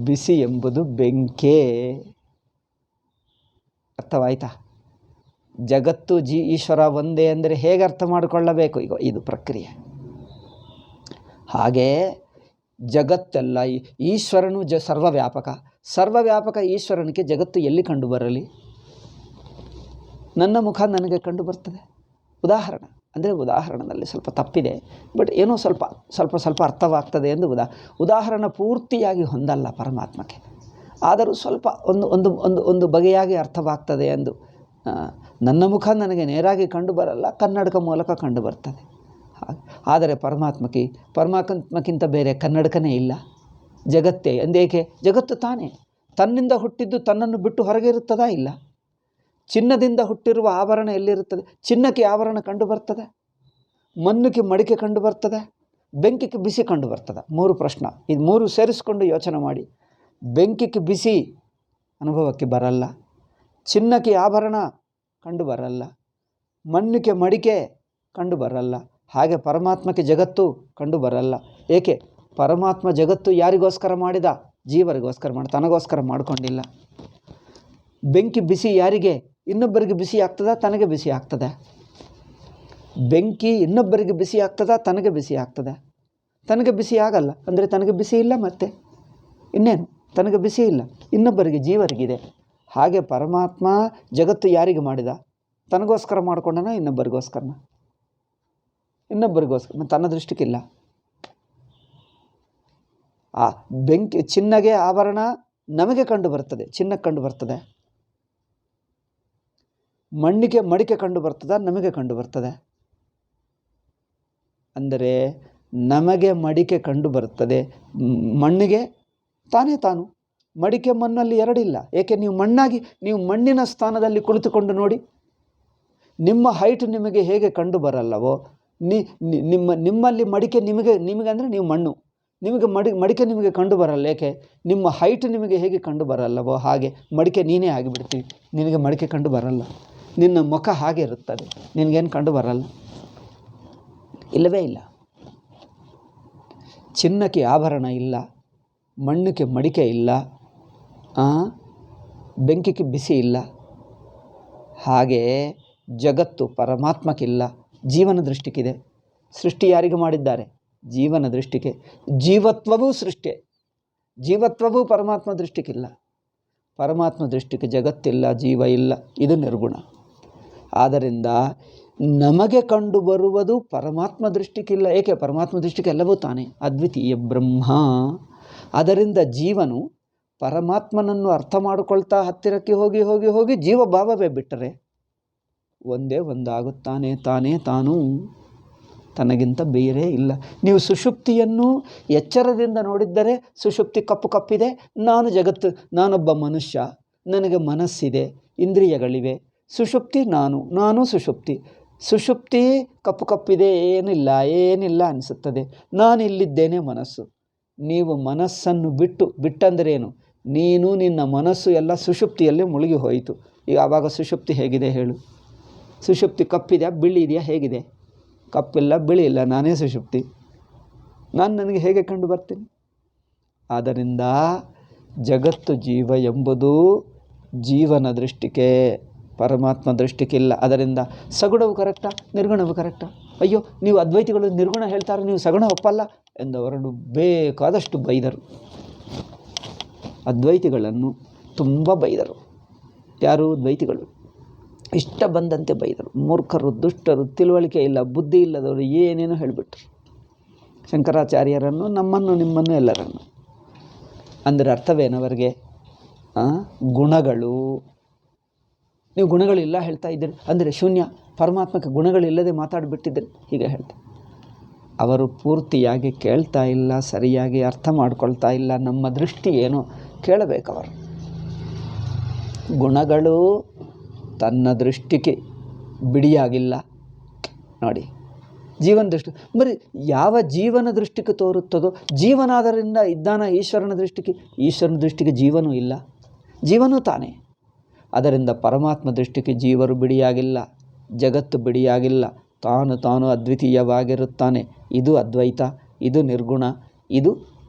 ಬಿಸಿ ಎಂಬುದು ಬೆಂಕೇ. ಅರ್ಥವಾಯ್ತಾ? ಜಗತ್ತು ಈಶ್ವರ ಒಂದೇ ಅಂದರೆ ಹೇಗೆ ಅರ್ಥ ಮಾಡಿಕೊಳ್ಳಬೇಕು? ಈಗ ಇದು ಪ್ರಕ್ರಿಯೆ. ಹಾಗೇ ಜಗತ್ತೆಲ್ಲ ಈಶ್ವರನು ಸರ್ವವ್ಯಾಪಕ ಈಶ್ವರನಿಗೆ ಜಗತ್ತು ಎಲ್ಲಿ ಕಂಡು ಬರಲಿ? ನನ್ನ ಮುಖ ನನಗೆ ಕಂಡು ಬರ್ತದೆ. ಉದಾಹರಣೆಯಲ್ಲಿ ಸ್ವಲ್ಪ ತಪ್ಪಿದೆ, ಬಟ್ ಏನೋ ಸ್ವಲ್ಪ ಅರ್ಥವಾಗ್ತದೆ ಎಂದು ಉದಾಹರಣೆ ಪೂರ್ತಿಯಾಗಿ ಹೊಂದಲ್ಲ ಪರಮಾತ್ಮಕ್ಕೆ, ಆದರೂ ಸ್ವಲ್ಪ ಒಂದು ಬಗೆಯಾಗಿ ಅರ್ಥವಾಗ್ತದೆ ಎಂದು. ನನ್ನ ಮುಖ ನನಗೆ ನೇರಾಗಿ ಕಂಡು ಬರಲ್ಲ, ಕನ್ನಡಕ ಮೂಲಕ ಕಂಡು ಬರ್ತದೆ. ಆದರೆ ಪರಮಾತ್ಮಕ್ಕಿಂತ ಬೇರೆ ಕನ್ನಡಕನೇ ಇಲ್ಲ, ಜಗತ್ತೇ. ಅಂದೇಕೆ? ಜಗತ್ತು ತಾನೇ ತನ್ನಿಂದ ಹುಟ್ಟಿದ್ದು ತನ್ನನ್ನು ಬಿಟ್ಟು ಹೊರಗೆ ಇರುತ್ತದಾ? ಇಲ್ಲ. ಚಿನ್ನದಿಂದ ಹುಟ್ಟಿರುವ ಆಭರಣ ಎಲ್ಲಿರುತ್ತದೆ? ಚಿನ್ನಕ್ಕೆ ಆಭರಣ ಕಂಡು ಬರ್ತದೆ, ಮಣ್ಣಕ್ಕೆ ಮಡಿಕೆ ಕಂಡು ಬರ್ತದೆ, ಬೆಂಕಿಗೆ ಬಿಸಿ ಕಂಡು ಬರ್ತದೆ. 3 ಪ್ರಶ್ನೆ. ಇದು 3 ಸೇರಿಸ್ಕೊಂಡು ಯೋಚನೆ ಮಾಡಿ. ಬೆಂಕಿಗೆ ಬಿಸಿ ಅನುಭವಕ್ಕೆ ಬರಲ್ಲ, ಚಿನ್ನಕ್ಕೆ ಆಭರಣ ಕಂಡು ಬರಲ್ಲ, ಮಣ್ಣಿಗೆ ಮಡಿಕೆ ಕಂಡು ಬರಲ್ಲ. ಹಾಗೆ ಪರಮಾತ್ಮಕ್ಕೆ ಜಗತ್ತು ಕಂಡು ಬರಲ್ಲ. ಏಕೆ? ಪರಮಾತ್ಮ ಜಗತ್ತು ಯಾರಿಗೋಸ್ಕರ ಮಾಡಿದ? ಜೀವರಿಗೋಸ್ಕರ ಮಾಡಿ, ತನಗೋಸ್ಕರ ಮಾಡಿಕೊಂಡಿಲ್ಲ. ಬೆಂಕಿ ಬಿಸಿ ಯಾರಿಗೆ? ಇನ್ನೊಬ್ಬರಿಗೆ ಬಿಸಿ ಆಗ್ತದ, ತನಗೆ ಬಿಸಿ ಆಗ್ತದೆ. ಬೆಂಕಿ ಇನ್ನೊಬ್ಬರಿಗೆ ಬಿಸಿ ಆಗ್ತದ, ತನಗೆ ಬಿಸಿ ಆಗ್ತದೆ. ತನಗೆ ಬಿಸಿ ಆಗಲ್ಲ ಅಂದರೆ ತನಗೆ ಬಿಸಿ ಇಲ್ಲ, ಮತ್ತೆ ಇನ್ನೇನು? ತನಗೆ ಬಿಸಿ ಇಲ್ಲ, ಇನ್ನೊಬ್ಬರಿಗೆ ಜೀವರಿಗಿದೆ. ಹಾಗೆ ಪರಮಾತ್ಮ ಜಗತ್ತು ಯಾರಿಗೆ ಮಾಡಿದ? ತನಗೋಸ್ಕರ ಮಾಡಿಕೊಂಡನ, ಇನ್ನೊಬ್ಬರಿಗೋಸ್ಕರನ? ಇನ್ನೊಬ್ಬರಿಗೋಸ್ಕರ. ತನ್ನ ದೃಷ್ಟಿಗಿಲ್ಲ. ಆ ಬೆಂಕಿ ಚಿನ್ನಗೆ ಆಭರಣ ನಮಗೆ ಕಂಡು ಬರ್ತದೆ, ಚಿನ್ನಕ್ಕೆ ಕಂಡು ಬರ್ತದೆ. ಮಣ್ಣಿಗೆ ಮಡಿಕೆ ಕಂಡು ಬರ್ತದ, ನಮಗೆ ಕಂಡು ಬರ್ತದೆ. ಅಂದರೆ ನಮಗೆ ಮಡಿಕೆ ಕಂಡು ಬರ್ತದೆ, ಮಣ್ಣಿಗೆ ತಾನು. ಮಡಿಕೆ ಮಣ್ಣಲ್ಲಿ ಎರಡಿಲ್ಲ. ಏಕೆ? ನೀವು ಮಣ್ಣಿನ ಸ್ಥಾನದಲ್ಲಿ ಕುಳಿತುಕೊಂಡು ನೋಡಿ. ನಿಮ್ಮ ಹೈಟ್ ನಿಮಗೆ ಹೇಗೆ ಕಂಡು ಬರಲ್ಲವೋ, ನಿಮ್ಮಲ್ಲಿ ಮಡಿಕೆ ನಿಮಗೆ ಅಂದರೆ ನೀವು ಮಣ್ಣು, ನಿಮಗೆ ಮಡಿಕೆ ನಿಮಗೆ ಕಂಡು ಬರಲ್ಲ. ಏಕೆ? ನಿಮ್ಮ ಹೈಟ್ ನಿಮಗೆ ಹೇಗೆ ಕಂಡು ಬರಲ್ಲವೋ ಹಾಗೆ ಮಡಿಕೆ ನೀನೇ ಆಗಿಬಿಡ್ತೀವಿ. ನಿನಗೆ ಮಡಿಕೆ ಕಂಡು ಬರಲ್ಲ. ನಿನ್ನ ಮುಖ ಹಾಗೆ ಇರುತ್ತದೆ, ನಿನಗೇನು ಕಂಡು ಬರಲ್ಲ. ಇಲ್ಲವೇ ಇಲ್ಲ. ಚಿನ್ನಕ್ಕೆ ಆಭರಣ ಇಲ್ಲ, ಮಣ್ಣಿಗೆ ಮಡಿಕೆ ಇಲ್ಲ, ಬೆಂಕಿಗೆ ಬಿಸಿ ಇಲ್ಲ. ಹಾಗೆ ಜಗತ್ತು ಪರಮಾತ್ಮಕ್ಕಿಲ್ಲ, ಜೀವನ ದೃಷ್ಟಿಗಿದೆ. ಸೃಷ್ಟಿ ಯಾರಿಗೆ ಮಾಡಿದ್ದಾರೆ? ಜೀವನ ದೃಷ್ಟಿಗೆ. ಜೀವತ್ವವೂ ಸೃಷ್ಟಿ, ಜೀವತ್ವವೂ ಪರಮಾತ್ಮ ದೃಷ್ಟಿಗಿಲ್ಲ. ಪರಮಾತ್ಮ ದೃಷ್ಟಿಗೆ ಜಗತ್ತಿಲ್ಲ, ಜೀವ ಇಲ್ಲ, ಇದು ನಿರ್ಗುಣ. ಆದ್ದರಿಂದ ನಮಗೆ ಕಂಡು ಬರುವುದು ಪರಮಾತ್ಮ ದೃಷ್ಟಿಗಿಲ್ಲ. ಏಕೆ? ಪರಮಾತ್ಮ ದೃಷ್ಟಿಗೆ ಎಲ್ಲವೂ ತಾನೇ, ಅದ್ವಿತೀಯ ಬ್ರಹ್ಮ. ಅದರಿಂದ ಜೀವನು ಪರಮಾತ್ಮನನ್ನು ಅರ್ಥ ಮಾಡಿಕೊಳ್ತಾ ಹತ್ತಿರಕ್ಕೆ ಹೋಗಿ ಹೋಗಿ ಹೋಗಿ ಜೀವಭಾವವೇ ಬಿಟ್ಟರೆ ಒಂದೇ ಒಂದಾಗುತ್ತಾನೆ, ತಾನು, ತನಗಿಂತ ಬೇರೆ ಇಲ್ಲ. ನೀವು ಸುಷುಪ್ತಿಯನ್ನು ಎಚ್ಚರದಿಂದ ನೋಡಿದ್ದರೆ ಸುಷುಪ್ತಿ ಕಪ್ಪಿದೆ, ನಾನು ಜಗತ್ತು, ನಾನೊಬ್ಬ ಮನುಷ್ಯ, ನನಗೆ ಮನಸ್ಸಿದೆ, ಇಂದ್ರಿಯಗಳಿವೆ. ಸುಷುಪ್ತಿ ನಾನು ಸುಷುಪ್ತಿ ಕಪ್ಪಿದೆ, ಏನಿಲ್ಲ ಅನಿಸುತ್ತದೆ. ನಾನು ಇಲ್ಲಿದ್ದೇನೆ ಮನಸ್ಸು. ನೀವು ಮನಸ್ಸನ್ನು ಬಿಟ್ಟಂದ್ರೇನು? ನೀನು ನಿನ್ನ ಮನಸ್ಸು ಎಲ್ಲ ಸುಷುಪ್ತಿಯಲ್ಲೇ ಮುಳುಗಿ ಹೋಯಿತು. ಈಗ ಆವಾಗ ಸುಷುಪ್ತಿ ಹೇಗಿದೆ ಹೇಳು? ಸುಷುಪ್ತಿ ಕಪ್ಪಿದೆಯಾ, ಬಿಳಿ ಇದೆಯಾ, ಹೇಗಿದೆ? ಕಪ್ಪಿಲ್ಲ, ಬಿಳಿ ಇಲ್ಲ, ನಾನೇ ಸುಷುಪ್ತಿ. ನನಗೆ ಹೇಗೆ ಕಂಡು ಬರ್ತೀನಿ? ಆದ್ದರಿಂದ ಜಗತ್ತು ಜೀವ ಎಂಬುದು ಜೀವನ ದೃಷ್ಟಿಗೆ, ಪರಮಾತ್ಮ ದೃಷ್ಟಿಗಿಲ್ಲ. ಅದರಿಂದ ಸಗುಣವು ಕರೆಕ್ಟಾ, ನಿರ್ಗುಣವು ಕರೆಕ್ಟಾ? ಅಯ್ಯೋ, ನೀವು ಅದ್ವೈತಿಗಳು ನಿರ್ಗುಣ ಹೇಳ್ತಾರೆ, ನೀವು ಸಗುಣ ಒಪ್ಪಲ್ಲ ಎಂದವರನ್ನು ಬೇಕಾದಷ್ಟು ಬೈದರು. ಅದ್ವೈತಿಗಳನ್ನು ತುಂಬ ಬೈದರು. ಯಾರು? ದ್ವೈತಿಗಳು. ಇಷ್ಟ ಬಂದಂತೆ ಬೈದರು. ಮೂರ್ಖರು, ದುಷ್ಟರು, ತಿಳುವಳಿಕೆ ಇಲ್ಲ, ಬುದ್ಧಿ ಇಲ್ಲದವರು ಏನೇನೋ ಹೇಳಿಬಿಟ್ರು ಶಂಕರಾಚಾರ್ಯರನ್ನು, ನಮ್ಮನ್ನು, ನಿಮ್ಮನ್ನು, ಎಲ್ಲರನ್ನು. ಅಂದರೆ ಅರ್ಥವೇನವರಿಗೆ? ಗುಣಗಳು ನೀವು ಗುಣಗಳಿಲ್ಲ ಹೇಳ್ತಾ ಇದ್ದೀರಿ ಅಂದರೆ ಶೂನ್ಯ, ಪರಮಾತ್ಮಕ್ಕೆ ಗುಣಗಳಿಲ್ಲದೆ ಮಾತಾಡಿಬಿಟ್ಟಿದ್ದೀರಿ ಹೀಗೆ ಹೇಳ್ತಾರೆ. ಅವರು ಪೂರ್ತಿಯಾಗಿ ಕೇಳ್ತಾ ಇಲ್ಲ, ಸರಿಯಾಗಿ ಅರ್ಥ ಮಾಡ್ಕೊಳ್ತಾ ಇಲ್ಲ. ನಮ್ಮ ದೃಷ್ಟಿ ಏನು ಕೇಳಬೇಕವರು. ಗುಣಗಳು ತನ್ನ ದೃಷ್ಟಿಗೆ ಬಿಡಿಯಾಗಿಲ್ಲ ನೋಡಿ. ಜೀವನ ದೃಷ್ಟಿ ಬರೀ ಯಾವ ಜೀವನ ದೃಷ್ಟಿಗೆ ತೋರುತ್ತದೋ, ಜೀವನಾದರಿಂದ ಇದ್ದಾನ ಈಶ್ವರನ ದೃಷ್ಟಿಗೆ. ಈಶ್ವರನ ದೃಷ್ಟಿಗೆ ಜೀವನೂ ಇಲ್ಲ, ಜೀವನೂ ತಾನೇ. ಅದರಿಂದ ಪರಮಾತ್ಮ ದೃಷ್ಟಿಗೆ ಜೀವರು ಬಿಡಿಯಾಗಿಲ್ಲ, ಜಗತ್ತು ಬಿಡಿಯಾಗಿಲ್ಲ. ತಾನು ತಾನು ಅದ್ವಿತೀಯವಾಗಿರುತ್ತಾನೆ. ಇದು ಅದ್ವೈತ, ಇದು ನಿರ್ಗುಣ, ಇದು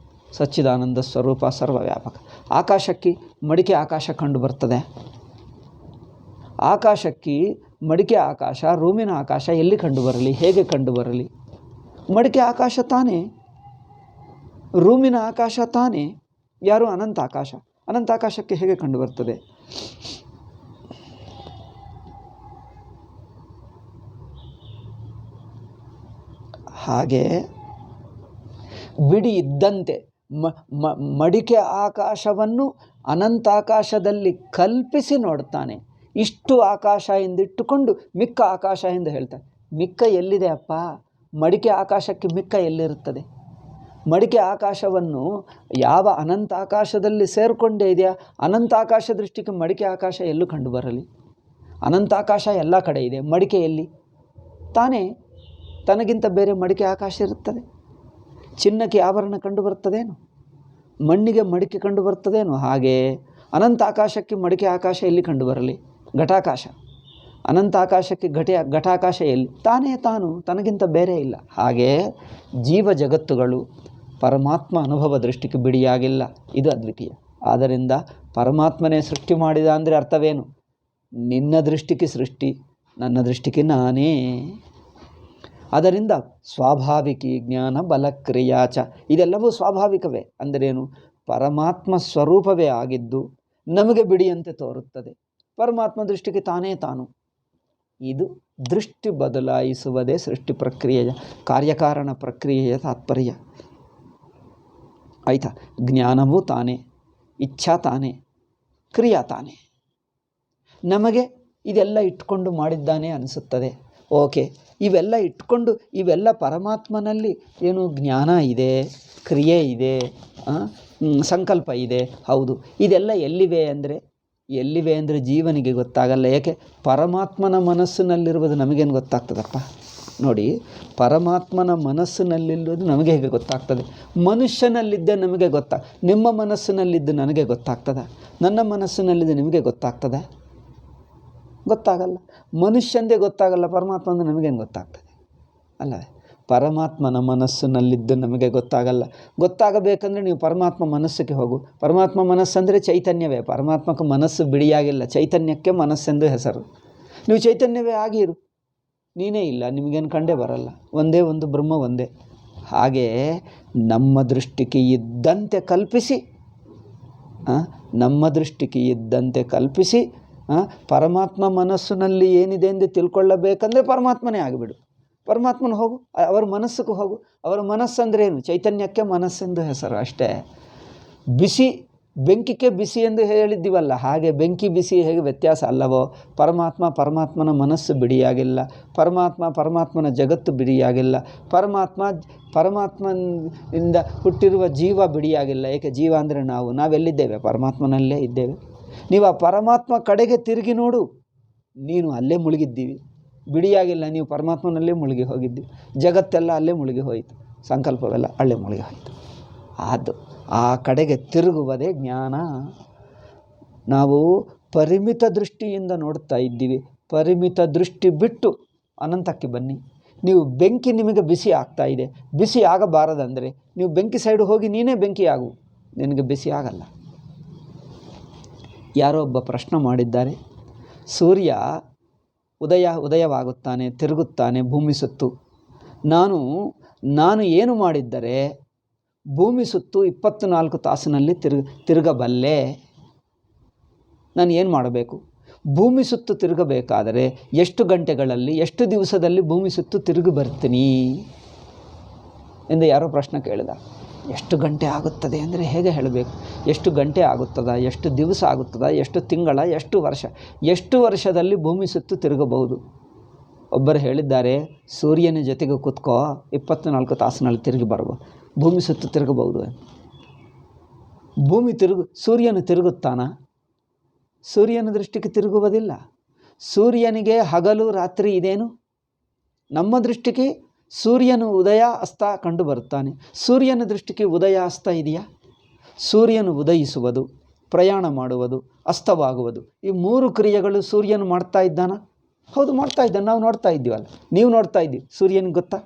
ಸಚ್ಚಿದಾನಂದ ಸ್ವರೂಪ ಸರ್ವವ್ಯಾಪಕ. ಆಕಾಶಕ್ಕೆ ಮಡಿಕೆ ಆಕಾಶ ಕಂಡು ಬರ್ತದೆ. ಆಕಾಶಕ್ಕೆ ಮಡಿಕೆ ಆಕಾಶ, ರೂಮಿನ ಆಕಾಶ ಎಲ್ಲಿ ಕಂಡು ಬರಲಿ, ಹೇಗೆ ಕಂಡು ಬರಲಿ? ಮಡಿಕೆ ಆಕಾಶ ತಾನೇ, ರೂಮಿನ ಆಕಾಶ ತಾನೇ. ಯಾರು ಅನಂತ ಆಕಾಶ, ಅನಂತ ಆಕಾಶಕ್ಕೆ ಹೇಗೆ ಕಂಡು ಬರ್ತದೆ? ಹಾಗೆ ಬಿಡಿ ಇದ್ದಂತೆ ಮಡಿಕೆ ಆಕಾಶವನ್ನು ಅನಂತಾಕಾಶದಲ್ಲಿ ಕಲ್ಪಿಸಿ ನೋಡ್ತಾನೆ. ಇಷ್ಟು ಆಕಾಶ ಎಂದಿಟ್ಟುಕೊಂಡು ಮಿಕ್ಕ ಆಕಾಶ ಎಂದು ಹೇಳ್ತಾನೆ. ಮಿಕ್ಕ ಎಲ್ಲಿದೆ ಅಪ್ಪ? ಮಡಿಕೆ ಆಕಾಶಕ್ಕೆ ಮಿಕ್ಕ ಎಲ್ಲಿರುತ್ತದೆ? ಮಡಿಕೆ ಆಕಾಶವನ್ನು ಯಾವ ಅನಂತ ಆಕಾಶದಲ್ಲಿ ಸೇರಿಕೊಂಡೇ ಇದೆಯಾ? ಅನಂತ ಆಕಾಶ ದೃಷ್ಟಿಗೆ ಮಡಿಕೆ ಆಕಾಶ ಎಲ್ಲೂ ಕಂಡು ಬರಲಿ. ಅನಂತ ಆಕಾಶ ಎಲ್ಲ ಕಡೆ ಇದೆ, ಮಡಿಕೆ ಎಲ್ಲಿ? ತಾನೇ ತನಗಿಂತ ಬೇರೆ ಮಡಿಕೆ ಆಕಾಶ ಇರುತ್ತದೆ. ಚಿನ್ನಕ್ಕೆ ಆಭರಣ ಕಂಡು ಬರ್ತದೇನು? ಮಣ್ಣಿಗೆ ಮಡಿಕೆ ಕಂಡು ಬರ್ತದೇನು? ಹಾಗೆ ಅನಂತ ಆಕಾಶಕ್ಕೆ ಮಡಿಕೆ ಆಕಾಶ ಎಲ್ಲಿ ಕಂಡು ಬರಲಿ? ಘಟಾಕಾಶ. ಅನಂತ ಆಕಾಶಕ್ಕೆ ಘಟಾಕಾಶ ಎಲ್ಲಿ? ತಾನೇ ತಾನು, ತನಗಿಂತ ಬೇರೆ ಇಲ್ಲ. ಹಾಗೆ ಜೀವ ಜಗತ್ತುಗಳು ಪರಮಾತ್ಮ ಅನುಭವ ದೃಷ್ಟಿಗೆ ಬಿಡಿಯಾಗಿಲ್ಲ, ಇದು ಅದ್ವಿತೀಯ. ಆದ್ದರಿಂದ ಪರಮಾತ್ಮನೇ ಸೃಷ್ಟಿ ಮಾಡಿದ ಅಂದರೆ ಅರ್ಥವೇನು? ನಿನ್ನ ದೃಷ್ಟಿಗೆ ಸೃಷ್ಟಿ, ನನ್ನ ದೃಷ್ಟಿಗೆ ನಾನೇ. ಅದರಿಂದ ಸ್ವಾಭಾವಿಕಿ ಜ್ಞಾನ ಬಲಕ್ರಿಯಾಚ, ಇದೆಲ್ಲವೂ ಸ್ವಾಭಾವಿಕವೇ. ಅಂದರೇನು? ಪರಮಾತ್ಮ ಸ್ವರೂಪವೇ ಆಗಿದ್ದು ನಮಗೆ ಬಿಡಿಯಂತೆ ತೋರುತ್ತದೆ. ಪರಮಾತ್ಮ ದೃಷ್ಟಿಗೆ ತಾನೇ ತಾನು. ಇದು ದೃಷ್ಟಿ ಬದಲಾಯಿಸುವುದೇ ಸೃಷ್ಟಿ ಪ್ರಕ್ರಿಯೆಯ, ಕಾರ್ಯಕಾರಣ ಪ್ರಕ್ರಿಯೆಯ ತಾತ್ಪರ್ಯ. ಆಯಿತಾ? ಜ್ಞಾನವೂ ತಾನೇ, ಇಚ್ಛಾ ತಾನೇ, ಕ್ರಿಯಾ ತಾನೇ. ನಮಗೆ ಇದೆಲ್ಲ ಇಟ್ಕೊಂಡು ಮಾಡಿದ್ದಾನೆ ಅನಿಸುತ್ತದೆ. ಓಕೆ, ಇವೆಲ್ಲ ಇಟ್ಕೊಂಡು ಇವೆಲ್ಲ ಪರಮಾತ್ಮನಲ್ಲಿ ಏನು ಜ್ಞಾನ ಇದೆ, ಕ್ರಿಯೆ ಇದೆ, ಸಂಕಲ್ಪ ಇದೆ. ಹೌದು, ಇದೆಲ್ಲ ಎಲ್ಲಿವೆ ಅಂದರೆ ಜೀವನಿಗೆ ಗೊತ್ತಾಗಲ್ಲ. ಏಕೆ? ಪರಮಾತ್ಮನ ಮನಸ್ಸಿನಲ್ಲಿರುವುದು ನಮಗೇನು ಗೊತ್ತಾಗ್ತದಪ್ಪ? ನೋಡಿ, ಪರಮಾತ್ಮನ ಮನಸ್ಸಿನಲ್ಲಿರುವುದು ನಮಗೆ ಹೇಗೆ ಗೊತ್ತಾಗ್ತದೆ? ಮನುಷ್ಯನಲ್ಲಿದ್ದೇ ನಮಗೆ ನಿಮ್ಮ ಮನಸ್ಸಿನಲ್ಲಿದ್ದು ನನಗೆ ಗೊತ್ತಾಗ್ತದ? ನನ್ನ ಮನಸ್ಸಿನಲ್ಲಿದ್ದು ನಿಮಗೆ ಗೊತ್ತಾಗ್ತದ? ಗೊತ್ತಾಗಲ್ಲ. ಮನುಷ್ಯಂದೇ ಗೊತ್ತಾಗಲ್ಲ, ಪರಮಾತ್ಮಂದು ನಮಗೇನು ಗೊತ್ತಾಗ್ತದೆ? ಅಲ್ಲವೇ? ಪರಮಾತ್ಮನ ಮನಸ್ಸಿನಲ್ಲಿದ್ದು ನಮಗೆ ಗೊತ್ತಾಗಲ್ಲ. ಗೊತ್ತಾಗಬೇಕಂದ್ರೆ ನೀವು ಪರಮಾತ್ಮ ಮನಸ್ಸಿಗೆ ಹೋಗು. ಪರಮಾತ್ಮ ಮನಸ್ಸಂದರೆ ಚೈತನ್ಯವೇ. ಪರಮಾತ್ಮಕ್ಕೆ ಮನಸ್ಸು ಬಿಡಿಯಾಗಿಲ್ಲ, ಚೈತನ್ಯಕ್ಕೆ ಮನಸ್ಸೆಂದು ಹೆಸರು. ನೀವು ಚೈತನ್ಯವೇ ಆಗಿರು, ನೀನೇ ಇಲ್ಲ, ನಿಮಗೇನು ಕಂಡೇ ಬರಲ್ಲ. ಒಂದೇ ಒಂದು ಬ್ರಹ್ಮ ಒಂದೇ. ಹಾಗೆ ನಮ್ಮ ದೃಷ್ಟಿಗೆ ಇದ್ದಂತೆ ಕಲ್ಪಿಸಿ ಪರಮಾತ್ಮ ಮನಸ್ಸಿನಲ್ಲಿ ಏನಿದೆ ಎಂದು ತಿಳ್ಕೊಳ್ಳಬೇಕಂದ್ರೆ ಪರಮಾತ್ಮನೇ ಆಗಿಬಿಡು. ಪರಮಾತ್ಮನ ಹೋಗು, ಅವರ ಮನಸ್ಸಿಗೆ ಹೋಗು. ಅವರ ಮನಸ್ಸಂದ್ರೆ ಏನು? ಚೈತನ್ಯಕ್ಕೆ ಮನಸ್ಸೆಂದು ಹೆಸರು ಅಷ್ಟೇ. ಬಿಸಿ ಬೆಂಕಿಗೆ ಬಿಸಿ ಎಂದು ಹೇಳಿದ್ದೀವಲ್ಲ, ಹಾಗೆ ಬೆಂಕಿ ಬಿಸಿ ಹೇಗೆ ವ್ಯತ್ಯಾಸ ಅಲ್ಲವೋ, ಪರಮಾತ್ಮನ ಮನಸ್ಸು ಬಿಡಿಯಾಗಿಲ್ಲ, ಪರಮಾತ್ಮನ ಜಗತ್ತು ಬಿಡಿಯಾಗಿಲ್ಲ, ಪರಮಾತ್ಮನಿಂದ ಹುಟ್ಟಿರುವ ಜೀವ ಬಿಡಿಯಾಗಿಲ್ಲ. ಏಕೆ? ಜೀವ ಅಂದರೆ ನಾವೆಲ್ಲಿದ್ದೇವೆ? ಪರಮಾತ್ಮನಲ್ಲೇ ಇದ್ದೇವೆ. ನೀವು ಆ ಪರಮಾತ್ಮ ಕಡೆಗೆ ತಿರುಗಿ ನೋಡು, ನೀನು ಅಲ್ಲೇ ಮುಳುಗಿದ್ದೀವಿ. ಬಿಡಿಯಾಗಿಲ್ಲ, ನೀವು ಪರಮಾತ್ಮನಲ್ಲೇ ಮುಳುಗಿ ಹೋಗಿದ್ದೀವಿ. ಜಗತ್ತೆಲ್ಲ ಅಲ್ಲೇ ಮುಳುಗಿ ಹೋಯಿತು, ಸಂಕಲ್ಪವೆಲ್ಲ ಅಲ್ಲೇ ಮುಳುಗಿ ಹೋಯಿತು. ಅದು ಆ ಕಡೆಗೆ ತಿರುಗುವುದೇ ಜ್ಞಾನ. ನಾವು ಪರಿಮಿತ ದೃಷ್ಟಿಯಿಂದ ನೋಡ್ತಾ ಇದ್ದೀವಿ. ಪರಿಮಿತ ದೃಷ್ಟಿ ಬಿಟ್ಟು ಅನಂತಕ್ಕೆ ಬನ್ನಿ. ನೀವು ಬೆಂಕಿ ನಿಮಗೆ ಬಿಸಿ ಆಗ್ತಾ ಇದೆ, ಬಿಸಿ ಆಗಬಾರದಂದರೆ ನೀವು ಬೆಂಕಿ ಸೈಡು ಹೋಗಿ ನೀನೇ ಬೆಂಕಿ ಆಗು, ನಿನಗೆ ಬಿಸಿ ಆಗಲ್ಲ. ಯಾರೋ ಒಬ್ಬ ಪ್ರಶ್ನೆ ಮಾಡಿದ್ದಾರೆ, ಸೂರ್ಯ ಉದಯವಾಗುತ್ತಾನೆ, ತಿರುಗುತ್ತಾನೆ ಭೂಮಿ ಸುತ್ತು. ನಾನು ಏನು ಮಾಡಿದ್ದರೆ ಭೂಮಿ ಸುತ್ತು 24 ತಾಸಿನಲ್ಲಿ ತಿರುಗಬಲ್ಲೆ? ನಾನು ಏನು ಮಾಡಬೇಕು? ಭೂಮಿ ಸುತ್ತು ತಿರುಗಬೇಕಾದರೆ ಎಷ್ಟು ಗಂಟೆಗಳಲ್ಲಿ, ಎಷ್ಟು ದಿವಸದಲ್ಲಿ ಭೂಮಿ ಸುತ್ತು ತಿರುಗಿ ಬರ್ತೀನಿ ಎಂದು ಯಾರೋ ಪ್ರಶ್ನೆ ಕೇಳಿದ. ಎಷ್ಟು ಗಂಟೆ ಆಗುತ್ತದೆ ಅಂದರೆ ಹೇಗೆ ಹೇಳಬೇಕು? ಎಷ್ಟು ಗಂಟೆ ಆಗುತ್ತದ, ಎಷ್ಟು ದಿವಸ ಆಗುತ್ತದ, ಎಷ್ಟು ತಿಂಗಳ, ಎಷ್ಟು ವರ್ಷದಲ್ಲಿ ಭೂಮಿ ಸುತ್ತು ತಿರುಗಬಹುದು? ಒಬ್ಬರು ಹೇಳಿದ್ದಾರೆ, ಸೂರ್ಯನ ಜೊತೆಗೆ ಕೂತ್ಕೋ 24 ತಾಸಿನಲ್ಲಿ ತಿರುಗಿ ಬರ್ಬೋದು, ಭೂಮಿ ಸುತ್ತು ತಿರುಗಬಹುದು. ಸೂರ್ಯನು ತಿರುಗುತ್ತಾನ? ಸೂರ್ಯನ ದೃಷ್ಟಿಗೆ ತಿರುಗುವುದಿಲ್ಲ. ಸೂರ್ಯನಿಗೆ ಹಗಲು ರಾತ್ರಿ ಇದೇನು? ನಮ್ಮ ದೃಷ್ಟಿಗೆ ಸೂರ್ಯನು ಉದಯ ಅಸ್ತ ಕಂಡು ಬರುತ್ತಾನೆ. ಸೂರ್ಯನ ದೃಷ್ಟಿಗೆ ಉದಯ ಅಸ್ತ ಇದೆಯಾ? ಸೂರ್ಯನು ಉದಯಿಸುವುದು, ಪ್ರಯಾಣ ಮಾಡುವುದು, ಅಸ್ತವಾಗುವುದು, ಈ 3 ಕ್ರಿಯೆಗಳು ಸೂರ್ಯನು ಮಾಡ್ತಾ ಇದ್ದಾನ? ಹೌದು, ಮಾಡ್ತಾ ಇದ್ದಾನೆ. ನಾವು ನೋಡ್ತಾ ಇದ್ದೀವಲ್ಲ, ನೀವು ನೋಡ್ತಾ ಇದ್ದೀವಿ. ಸೂರ್ಯನಿಗೆ ಗೊತ್ತಾ?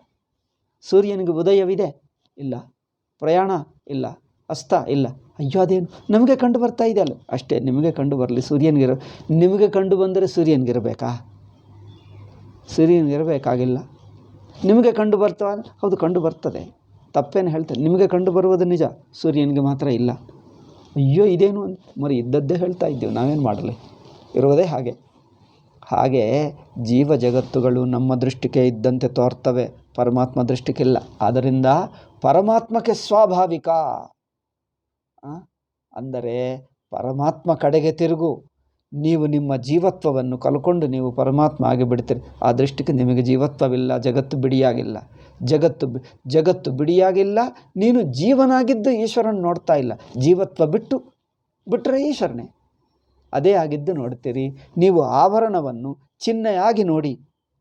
ಸೂರ್ಯನಿಗೆ ಉದಯವಿದೆ? ಇಲ್ಲ. ಪ್ರಯಾಣ ಇಲ್ಲ, ಅಸ್ತ ಇಲ್ಲ. ಅಯ್ಯೋ, ಅದೇನು ನಮಗೆ ಕಂಡು ಬರ್ತಾ ಇದೆ ಅಲ್ಲ? ಅಷ್ಟೇ, ನಿಮಗೆ ಕಂಡು ಬರಲಿ. ನಿಮಗೆ ಕಂಡು ಬಂದರೆ ಸೂರ್ಯನಿಗಿರಬೇಕಾ? ಸೂರ್ಯನಿಗಿರಬೇಕಾಗಿಲ್ಲ. ನಿಮಗೆ ಕಂಡು ಬರ್ತಾವ? ಹೌದು, ಕಂಡು ಬರ್ತದೆ. ತಪ್ಪೇನು ಹೇಳ್ತೇನೆ? ನಿಮಗೆ ಕಂಡು ಬರುವುದು ನಿಜ, ಸೂರ್ಯನಿಗೆ ಮಾತ್ರ ಇಲ್ಲ. ಅಯ್ಯೋ, ಇದೇನು ಮರಿ ಇದ್ದದ್ದೇ ಹೇಳ್ತಾ ಇದ್ದೀವಿ, ನಾವೇನು ಮಾಡಲಿ? ಇರುವುದೇ ಹಾಗೆ ಜೀವ ಜಗತ್ತುಗಳು ನಮ್ಮ ದೃಷ್ಟಿಗೆ ಇದ್ದಂತೆ ತೋರ್ತವೆ, ಪರಮಾತ್ಮ ದೃಷ್ಟಿಗಿಲ್ಲ. ಆದ್ದರಿಂದ ಪರಮಾತ್ಮಕ್ಕೆ ಸ್ವಾಭಾವಿಕ ಅಂದರೆ ಪರಮಾತ್ಮ ಕಡೆಗೆ ತಿರುಗು. ನೀವು ನಿಮ್ಮ ಜೀವತ್ವವನ್ನು ಕಲ್ಕೊಂಡು ನೀವು ಪರಮಾತ್ಮ ಆಗಿಬಿಡ್ತೀರಿ. ಆ ದೃಷ್ಟಿಗೆ ನಿಮಗೆ ಜೀವತ್ವವಿಲ್ಲ, ಜಗತ್ತು ಬಿಡಿಯಾಗಿಲ್ಲ. ಜಗತ್ತು ಬಿಡಿಯಾಗಿಲ್ಲ. ನೀನು ಜೀವನಾಗಿದ್ದು ಈಶ್ವರನ ನೋಡ್ತಾ ಇಲ್ಲ. ಜೀವತ್ವ ಬಿಟ್ಟರೆ ಈಶ್ವರನೇ ಅದೇ ಆಗಿದ್ದು ನೋಡ್ತೀರಿ. ನೀವು ಆಭರಣವನ್ನು ಚಿಹ್ನೆಯಾಗಿ ನೋಡಿ,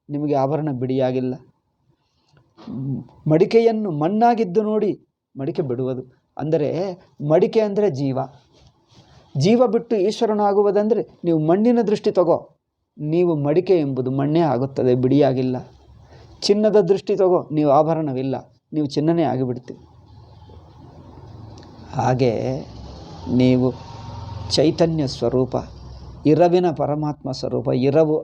ನಿಮಗೆ ಆಭರಣ ಬಿಡಿಯಾಗಿಲ್ಲ. ಮಡಿಕೆಯನ್ನು ಮಣ್ಣಾಗಿದ್ದು ನೋಡಿ, ಮಡಿಕೆ ಬಿಡುವುದು. ಅಂದರೆ ಮಡಿಕೆ ಅಂದರೆ ಜೀವ ಬಿಟ್ಟು ಈಶ್ವರನಾಗುವುದಂದರೆ ನೀವು ಮಣ್ಣಿನ ದೃಷ್ಟಿ ತಗೋ, ನೀವು ಮಡಿಕೆ ಎಂಬುದು ಮಣ್ಣೇ ಆಗುತ್ತದೆ, ಬಿಡಿಯಾಗಿಲ್ಲ. ಚಿನ್ನದ ದೃಷ್ಟಿ ತಗೋ, ನೀವು ಆಭರಣವಿಲ್ಲ, ನೀವು ಚಿನ್ನನೇ ಆಗಿಬಿಡ್ತೀವಿ. ಹಾಗೆ ನೀವು ಚೈತನ್ಯ ಸ್ವರೂಪ, ಇರವಿನ ಪರಮಾತ್ಮ ಸ್ವರೂಪ,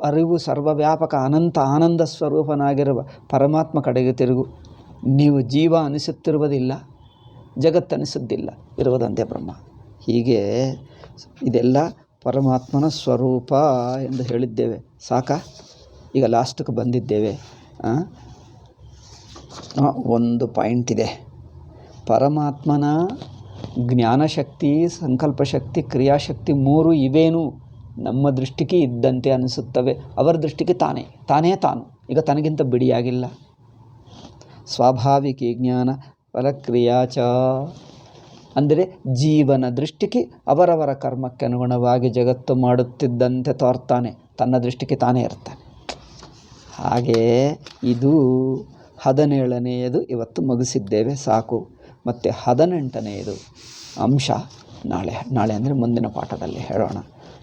ಅರಿವು ಸರ್ವವ್ಯಾಪಕ ಅನಂತ ಆನಂದ ಸ್ವರೂಪನಾಗಿರುವ ಪರಮಾತ್ಮ ಕಡೆಗೆ ತಿರುಗು. ನೀವು ಜೀವ ಅನಿಸುತ್ತಿರುವುದಿಲ್ಲ, ಜಗತ್ತನಿಸುವುದಿಲ್ಲ, ಇರುವುದಂತೆ ಬ್ರಹ್ಮ. ಹೀಗೆ ಇದೆಲ್ಲ ಪರಮಾತ್ಮನ ಸ್ವರೂಪ ಎಂದು ಹೇಳಿದ್ದೇವೆ. ಸಾಕಾ? ಈಗ ಲಾಸ್ಟ್ಗೆ ಬಂದಿದ್ದೇವೆ. ಒಂದು ಪಾಯಿಂಟ್ ಇದೆ. ಪರಮಾತ್ಮನ ಜ್ಞಾನಶಕ್ತಿ, ಸಂಕಲ್ಪಶಕ್ತಿ, ಕ್ರಿಯಾಶಕ್ತಿ 3 ಇವೇನು ನಮ್ಮ ದೃಷ್ಟಿಗೆ ಇದ್ದಂತೆ ಅನಿಸುತ್ತವೆ. ಅವರ ದೃಷ್ಟಿಗೆ ತಾನೇ ತಾನು ಈಗ ತನಗಿಂತ ಬಿಡಿಯಾಗಿಲ್ಲ. ಸ್ವಾಭಾವಿಕ ಜ್ಞಾನ ಫಲಕ್ರಿಯಾಚ ಅಂದರೆ ಜೀವನ ದೃಷ್ಟಿಗೆ ಅವರವರ ಕರ್ಮಕ್ಕೆ ಅನುಗುಣವಾಗಿ ಜಗತ್ತು ಮಾಡುತ್ತಿದ್ದಂತೆ ತೋರ್ತಾನೆ, ತನ್ನ ದೃಷ್ಟಿಗೆ ತಾನೇ ಇರ್ತಾನೆ. ಹಾಗೆಯೇ ಇದು 17ನೇಯದು ಇವತ್ತು ಮುಗಿಸಿದ್ದೇವೆ, ಸಾಕು. ಮತ್ತು 18ನೇಯದು ಅಂಶ ನಾಳೆ ಅಂದರೆ ಮುಂದಿನ ಪಾಠದಲ್ಲಿ ಹೇಳೋಣ.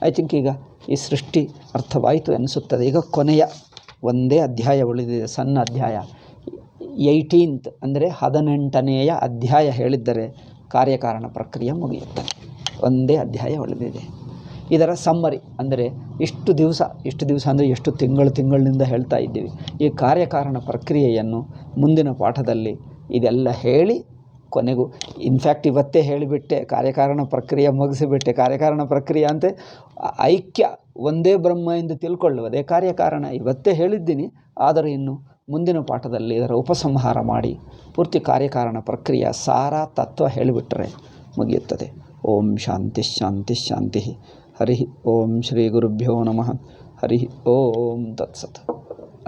ಐ ಥಿಂಕ್ ಈಗ ಈ ಸೃಷ್ಟಿ ಅರ್ಥವಾಯಿತು ಅನಿಸುತ್ತದೆ. ಈಗ ಕೊನೆಯ ಒಂದೇ ಅಧ್ಯಾಯ ಉಳಿದಿದೆ, ಸಣ್ಣ ಅಧ್ಯಾಯ 18th ಅಂದರೆ 18ನೇಯ ಅಧ್ಯಾಯ ಹೇಳಿದ್ದರೆ ಕಾರ್ಯಕಾರಣ ಪ್ರಕ್ರಿಯೆ ಮುಗಿಯುತ್ತದೆ. ಒಂದೇ ಅಧ್ಯಾಯ ಉಳಿದಿದೆ. ಇದರ ಸಮ್ಮರಿ ಅಂದರೆ ಇಷ್ಟು ದಿವಸ ಅಂದರೆ ಎಷ್ಟು ತಿಂಗಳಿನಿಂದ ಹೇಳ್ತಾ ಇದ್ದೀವಿ. ಈ ಕಾರ್ಯಕಾರಣ ಪ್ರಕ್ರಿಯೆಯನ್ನು ಮುಂದಿನ ಪಾಠದಲ್ಲಿ ಇದೆಲ್ಲ ಹೇಳಿ ಕೊನೆಗೂ ಇನ್ಫ್ಯಾಕ್ಟ್ ಇವತ್ತೇ ಹೇಳಿಬಿಟ್ಟೆ, ಕಾರ್ಯಕಾರಣ ಪ್ರಕ್ರಿಯೆ ಮುಗಿಸಿಬಿಟ್ಟೆ. ಕಾರ್ಯಕಾರಣ ಪ್ರಕ್ರಿಯೆ ಅಂತೆ ಐಕ್ಯ ಒಂದೇ ಬ್ರಹ್ಮ ಎಂದು ತಿಳ್ಕೊಳ್ಳುವುದೇ ಕಾರ್ಯಕಾರಣ. ಇವತ್ತೇ ಹೇಳಿದ್ದೀನಿ, ಆದರೆ ಇನ್ನು ಮುಂದಿನ ಪಾಠದಲ್ಲಿ ಇದರ ಉಪಸಂಹಾರ ಮಾಡಿ ಪೂರ್ತಿ ಕಾರ್ಯಕಾರಣ ಪ್ರಕ್ರಿಯೆ ಸಾರ ತತ್ವ ಹೇಳಿಬಿಟ್ಟರೆ ಮುಗಿಯುತ್ತದೆ. ಓಂ ಶಾಂತಿ ಶಾಂತಿ ಶಾಂತಿ. ಹರಿ ಓಂ ಶ್ರೀ ಗುರುಭ್ಯೋ ನಮಃ. ಹರಿ ಓಂ ತತ್ಸತ್.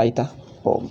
ಆಯಿತಾ? ಓಂ.